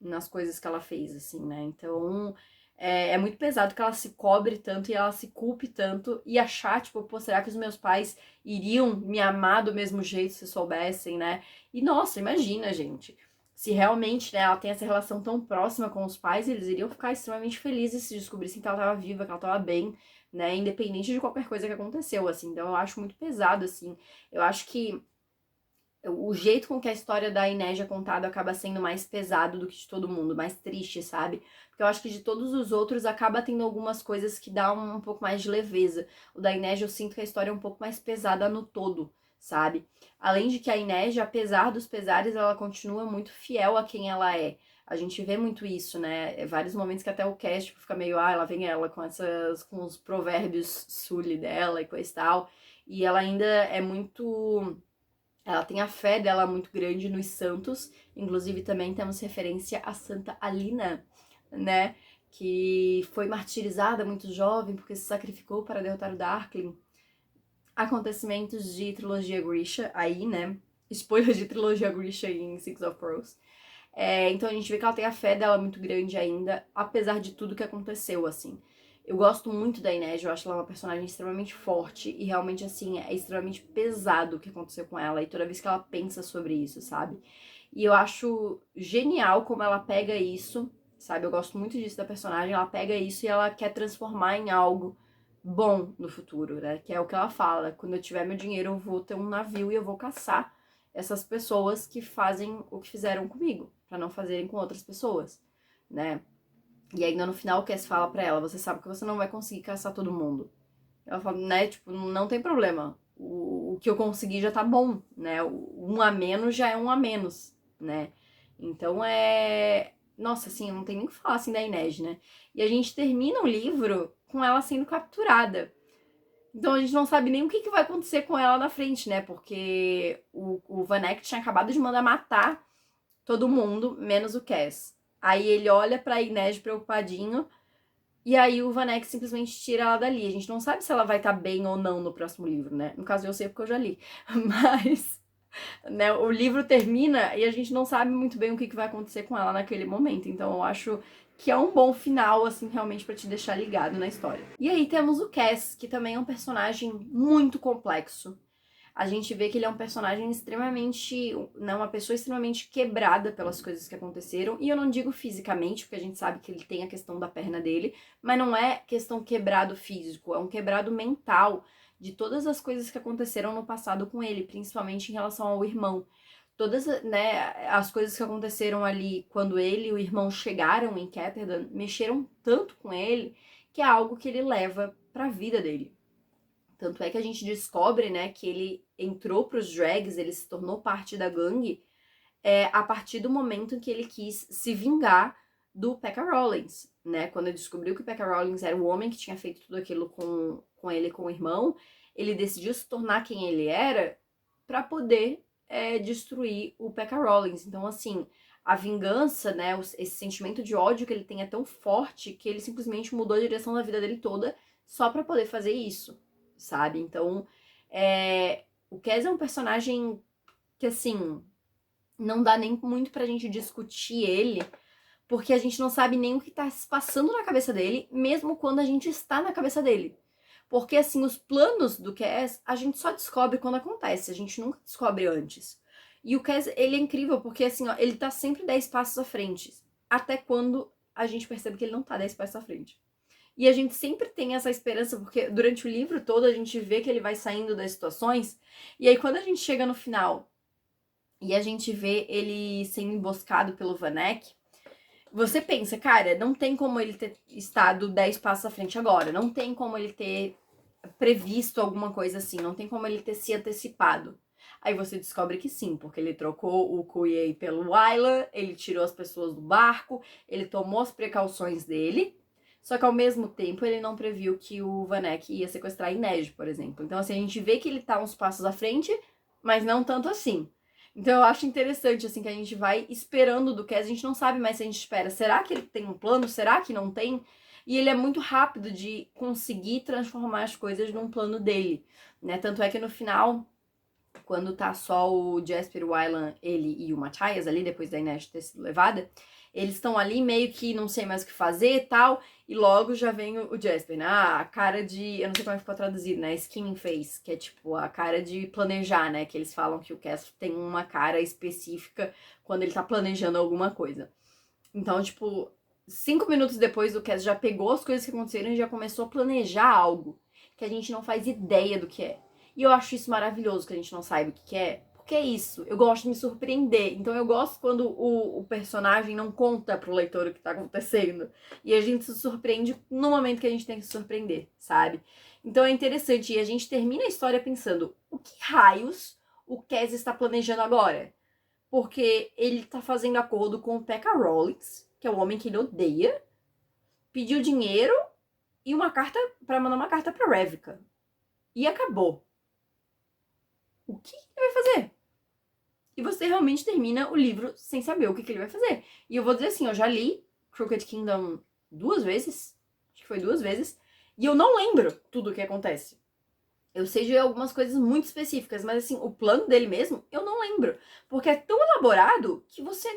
nas coisas que ela fez, assim, né? Então, é muito pesado que ela se cobre tanto e ela se culpe tanto e achar, tipo, pô, será que os meus pais iriam me amar do mesmo jeito se soubessem, né? E, nossa, imagina, gente. Se realmente, né, ela tem essa relação tão próxima com os pais, eles iriam ficar extremamente felizes se descobrissem que ela tava viva, que ela tava bem, né? Independente de qualquer coisa que aconteceu, assim. Então, eu acho muito pesado, assim. Eu acho que o jeito com que a história da Inej é contada acaba sendo mais pesado do que de todo mundo, mais triste, sabe? Porque eu acho que de todos os outros acaba tendo algumas coisas que dão um pouco mais de leveza. O da Inej eu sinto que a história é um pouco mais pesada no todo, sabe? Além de que a Inej, apesar dos pesares, ela continua muito fiel a quem ela é. A gente vê muito isso, né? Vários momentos que até o cast tipo, fica meio, ela vem ela com os provérbios Sully dela e coisa e tal. E ela ainda é muito. Ela tem a fé dela muito grande nos santos, inclusive também temos referência a Santa Alina, né? Que foi martirizada muito jovem porque se sacrificou para derrotar o Darkling. Acontecimentos de trilogia Grisha aí, né? Spoiler de trilogia Grisha em Six of Crows. Então a gente vê que ela tem a fé dela muito grande ainda, apesar de tudo que aconteceu, assim. Eu gosto muito da Inej, eu acho ela uma personagem extremamente forte e realmente, assim, é extremamente pesado o que aconteceu com ela e toda vez que ela pensa sobre isso, sabe? E eu acho genial como ela pega isso, sabe? Eu gosto muito disso da personagem, ela pega isso e ela quer transformar em algo bom no futuro, né? Que é o que ela fala, quando eu tiver meu dinheiro eu vou ter um navio e eu vou caçar essas pessoas que fazem o que fizeram comigo, pra não fazerem com outras pessoas, né? E ainda no final o Cass fala pra ela, você sabe que você não vai conseguir caçar todo mundo. Ela fala, né, tipo, não tem problema. O que eu consegui já tá bom, né? Um a menos já é um a menos, né? Então Nossa, assim, não tem nem o que falar assim da Inej, né? E a gente termina o livro com ela sendo capturada. Então a gente não sabe nem o que vai acontecer com ela na frente, né? Porque o Vanek tinha acabado de mandar matar todo mundo, menos o Cass. Aí ele olha pra Inês preocupadinho, e aí o Vanek simplesmente tira ela dali. A gente não sabe se ela vai estar bem ou não no próximo livro, né? No caso eu sei porque eu já li. Mas, né, o livro termina e a gente não sabe muito bem o que vai acontecer com ela naquele momento. Então eu acho que é um bom final, assim, realmente pra te deixar ligado na história. E aí temos o Cass, que também é um personagem muito complexo. A gente vê que ele é um personagem extremamente, né, uma pessoa extremamente quebrada pelas coisas que aconteceram. E eu não digo fisicamente, porque a gente sabe que ele tem a questão da perna dele, mas não é questão quebrado físico, é um quebrado mental de todas as coisas que aconteceram no passado com ele, principalmente em relação ao irmão. Todas, né, as coisas que aconteceram ali quando ele e o irmão chegaram em Ketterdam mexeram tanto com ele que é algo que ele leva pra vida dele. Tanto é que a gente descobre, né, que ele entrou pros drags, ele se tornou parte da gangue, a partir do momento em que ele quis se vingar do Pekka Rollins, né? Quando ele descobriu que o Pekka Rollins era o homem que tinha feito tudo aquilo com ele e com o irmão, ele decidiu se tornar quem ele era para poder destruir o Pekka Rollins. Então, assim, a vingança, né, esse sentimento de ódio que ele tem é tão forte que ele simplesmente mudou a direção da vida dele toda só para poder fazer isso, sabe? Então, o Kes é um personagem que, assim, não dá nem muito pra gente discutir ele, porque a gente não sabe nem o que tá se passando na cabeça dele, mesmo quando a gente está na cabeça dele. Porque, assim, os planos do Kes, a gente só descobre quando acontece, a gente nunca descobre antes. E o Kes, ele é incrível, porque, assim, ó, ele tá sempre 10 passos à frente, até quando a gente percebe que ele não tá 10 passos à frente. E a gente sempre tem essa esperança, porque durante o livro todo a gente vê que ele vai saindo das situações, e aí quando a gente chega no final e a gente vê ele sendo emboscado pelo Vanek, você pensa, cara, não tem como ele ter estado 10 passos à frente agora, não tem como ele ter previsto alguma coisa assim, não tem como ele ter se antecipado. Aí você descobre que sim, porque ele trocou o Kuei pelo Wyla, ele tirou as pessoas do barco, ele tomou as precauções dele, só que ao mesmo tempo ele não previu que o Vanek ia sequestrar a Inej, por exemplo. Então assim, a gente vê que ele tá uns passos à frente, mas não tanto assim. Então eu acho interessante, assim, que a gente vai esperando do que a gente não sabe mais se a gente espera. Será que ele tem um plano? Será que não tem? E ele é muito rápido de conseguir transformar as coisas num plano dele, né? Tanto é que no final, quando tá só o Jasper, o Wylan, ele e o Matthias ali, depois da Inês ter sido levada, eles estão ali meio que não sei mais o que fazer e tal, e logo já vem o Jasper, né? Ah, a cara de... eu não sei como é que ficou traduzido, né? Scheming face, que é tipo a cara de planejar, né? Que eles falam que o Cass tem uma cara específica quando ele tá planejando alguma coisa. Então, tipo, 5 minutos depois o Cass já pegou as coisas que aconteceram e já começou a planejar algo que a gente não faz ideia do que é. E eu acho isso maravilhoso que a gente não saiba o que é. Porque é isso, eu gosto de me surpreender. Então eu gosto quando o personagem não conta pro leitor o que tá acontecendo. E a gente se surpreende no momento que a gente tem que se surpreender, sabe? Então é interessante. E a gente termina a história pensando, o que raios o Cass está planejando agora? Porque ele tá fazendo acordo com o Pekka Rollins, que é o homem que ele odeia, pediu dinheiro e uma carta para mandar uma carta pra Revika. E acabou. O que ele vai fazer? E você realmente termina o livro sem saber o que ele vai fazer. E eu vou dizer assim, eu já li Crooked Kingdom 2 vezes, acho que foi 2 vezes, e eu não lembro tudo o que acontece. Eu sei de algumas coisas muito específicas, mas assim, o plano dele mesmo, eu não lembro. Porque é tão elaborado que você,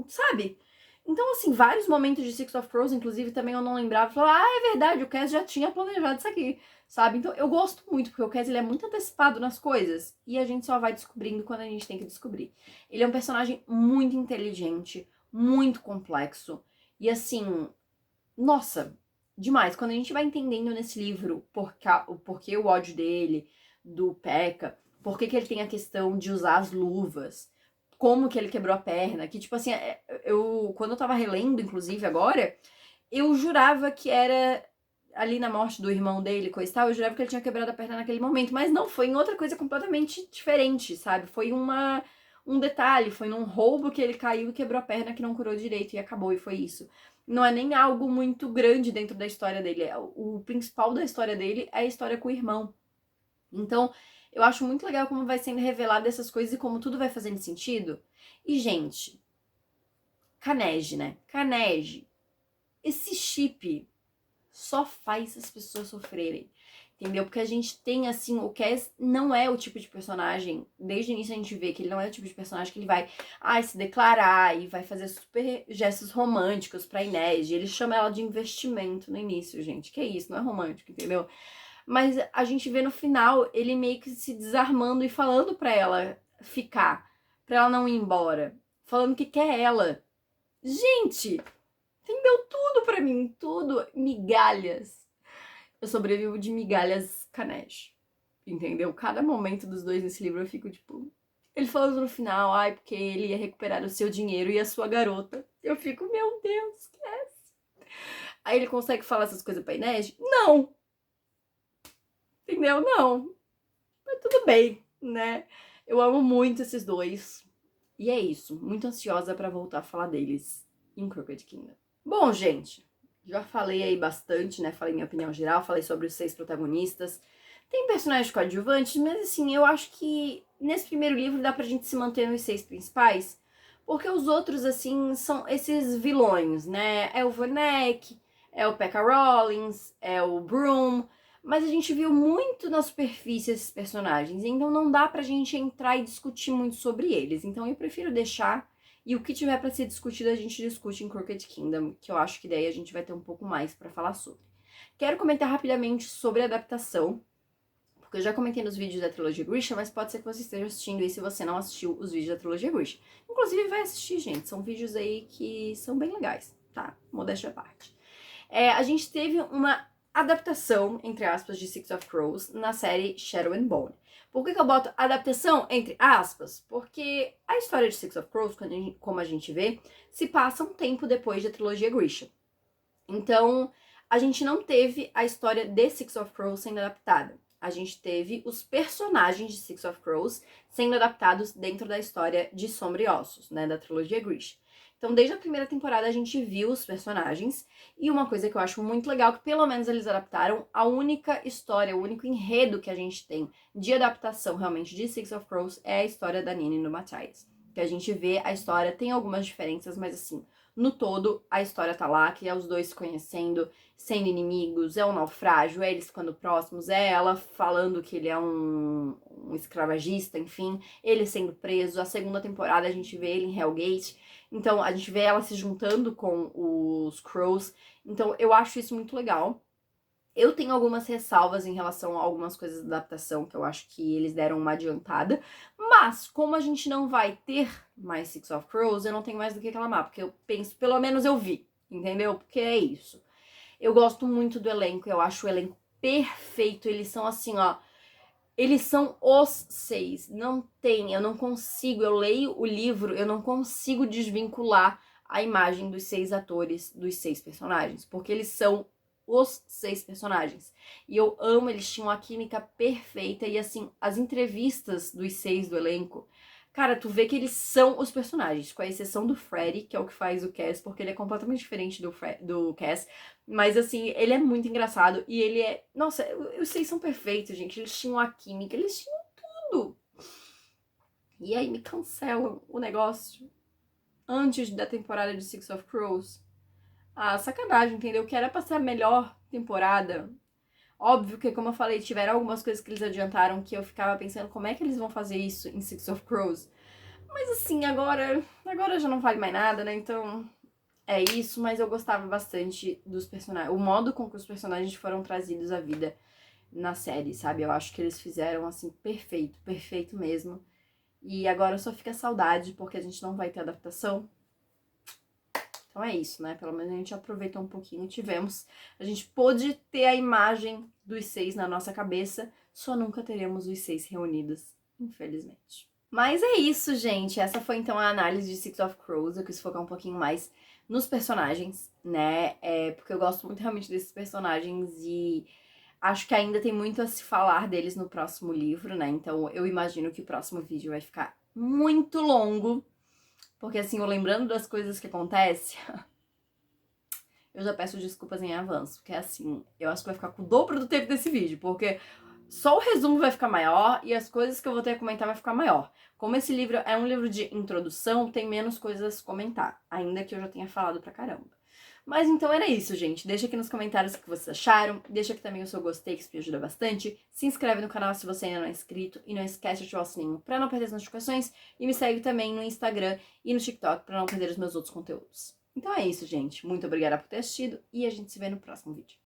sabe? Então, assim, vários momentos de Six of Crows, inclusive, também eu não lembrava. Falava, ah, é verdade, o Cass já tinha planejado isso aqui, sabe? Então, eu gosto muito, porque o Cass, ele é muito antecipado nas coisas. E a gente só vai descobrindo quando a gente tem que descobrir. Ele é um personagem muito inteligente, muito complexo. E, assim, nossa, demais. Quando a gente vai entendendo nesse livro o porquê o ódio dele, do Pekka, por que ele tem a questão de usar as luvas, como que ele quebrou a perna, que tipo assim, quando eu tava relendo, inclusive agora, eu jurava que era ali na morte do irmão dele, coisa e tal, eu jurava que ele tinha quebrado a perna naquele momento, mas não, foi em outra coisa completamente diferente, sabe? Foi um detalhe, foi num roubo que ele caiu e quebrou a perna que não curou direito e acabou, e foi isso. Não é nem algo muito grande dentro da história dele, o principal da história dele é a história com o irmão. Então, eu acho muito legal como vai sendo revelado essas coisas e como tudo vai fazendo sentido. E, gente, Kanej, né? Kanej, esse chip só faz as pessoas sofrerem, entendeu? Porque a gente tem, assim, o Cass não é o tipo de personagem, desde o início a gente vê que ele não é o tipo de personagem que ele vai, se declarar e vai fazer super gestos românticos pra Inês. Ele chama ela de investimento no início, gente, que é isso, não é romântico, entendeu? Mas a gente vê no final ele meio que se desarmando e falando pra ela ficar, pra ela não ir embora, falando que quer ela. Gente, entendeu? Tudo pra mim, tudo, migalhas. Eu sobrevivo de migalhas Kanej, entendeu? Cada momento dos dois nesse livro eu fico tipo... Ele falando no final, porque ele ia recuperar o seu dinheiro e a sua garota. Eu fico, meu Deus, esquece. Aí ele consegue falar essas coisas pra Inês? Não! Entendeu? Não. Mas tudo bem, né? Eu amo muito esses dois. E é isso. Muito ansiosa pra voltar a falar deles em Crooked Kingdom. Bom, gente, já falei aí bastante, né? Falei minha opinião geral, falei sobre os 6 protagonistas. Tem personagens coadjuvantes, mas assim, eu acho que nesse primeiro livro dá pra gente se manter nos 6 principais, porque os outros, assim, são esses vilões, né? É o Vanek, é o Pekka Rollins, é o Broom, mas a gente viu muito na superfície esses personagens, então não dá pra gente entrar e discutir muito sobre eles. Então eu prefiro deixar, e o que tiver pra ser discutido a gente discute em Crooked Kingdom, que eu acho que daí a gente vai ter um pouco mais pra falar sobre. Quero comentar rapidamente sobre a adaptação, porque eu já comentei nos vídeos da trilogia Grisha, mas pode ser que você esteja assistindo e se você não assistiu os vídeos da trilogia Grisha. Inclusive vai assistir, gente, são vídeos aí que são bem legais, tá? Modéstia à parte. A gente teve uma adaptação, entre aspas, de Six of Crows na série Shadow and Bone. Por que eu boto adaptação entre aspas? Porque a história de Six of Crows, como a gente vê, se passa um tempo depois da trilogia Grisha. Então, a gente não teve a história de Six of Crows sendo adaptada. A gente teve os personagens de Six of Crows sendo adaptados dentro da história de Sombra e Ossos, né, da trilogia Grisha. Então, desde a primeira temporada, a gente viu os personagens, e uma coisa que eu acho muito legal, que pelo menos eles adaptaram, a única história, o único enredo que a gente tem de adaptação realmente de Six of Crows é a história da Nina e do Matthias. Que a gente vê a história, tem algumas diferenças, mas assim, no todo, a história tá lá, que é os dois se conhecendo, sendo inimigos, é um naufrágio, é eles ficando próximos, é ela falando que ele é um escravagista, enfim, ele sendo preso. A segunda temporada a gente vê ele em Hellgate, então a gente vê ela se juntando com os Crows, então eu acho isso muito legal. Eu tenho algumas ressalvas em relação a algumas coisas da adaptação, que eu acho que eles deram uma adiantada, mas como a gente não vai ter mais Six of Crows, eu não tenho mais do que reclamar, porque eu penso, pelo menos eu vi, entendeu? Porque é isso. Eu gosto muito do elenco, eu acho o elenco perfeito, eles são assim, ó, eles são os 6, não tem, eu não consigo, eu leio o livro, eu não consigo desvincular a imagem dos 6 atores, dos 6 personagens, porque eles são os 6 personagens. E eu amo, eles tinham a química perfeita, e assim, as entrevistas dos 6 do elenco, cara, tu vê que eles são os personagens, com a exceção do Freddy, que é o que faz o Cass, porque ele é completamente diferente do Cass. Mas assim, ele é muito engraçado e ele é... Nossa, os 6 são perfeitos, gente. Eles tinham a química, eles tinham tudo. E aí me cancelam o negócio antes da temporada de Six of Crows. Sacanagem, entendeu? Que era pra ser a melhor temporada. Óbvio que, como eu falei, tiveram algumas coisas que eles adiantaram que eu ficava pensando como é que eles vão fazer isso em Six of Crows. Mas assim, agora já não vale mais nada, né? Então é isso, mas eu gostava bastante dos personagens, o modo com que os personagens foram trazidos à vida na série, sabe? Eu acho que eles fizeram assim perfeito, perfeito mesmo. E agora só fica saudade porque a gente não vai ter adaptação. Então é isso, né? Pelo menos a gente aproveitou um pouquinho, tivemos. A gente pôde ter a imagem dos 6 na nossa cabeça, só nunca teremos os 6 reunidos, infelizmente. Mas é isso, gente. Essa foi então a análise de Six of Crows. Eu quis focar um pouquinho mais nos personagens, né? Porque eu gosto muito realmente desses personagens e acho que ainda tem muito a se falar deles no próximo livro, né? Então eu imagino que o próximo vídeo vai ficar muito longo. Porque assim, eu lembrando das coisas que acontecem, eu já peço desculpas em avanço. Porque assim, eu acho que vai ficar com o dobro do tempo desse vídeo. Porque só o resumo vai ficar maior e as coisas que eu vou ter a comentar vai ficar maior. Como esse livro é um livro de introdução, tem menos coisas a comentar, ainda que eu já tenha falado pra caramba. Mas então era isso, gente. Deixa aqui nos comentários o que vocês acharam. Deixa aqui também o seu gostei, que isso me ajuda bastante. Se inscreve no canal se você ainda não é inscrito. E não esquece de ativar o sininho pra não perder as notificações. E me segue também no Instagram e no TikTok pra não perder os meus outros conteúdos. Então é isso, gente. Muito obrigada por ter assistido e a gente se vê no próximo vídeo.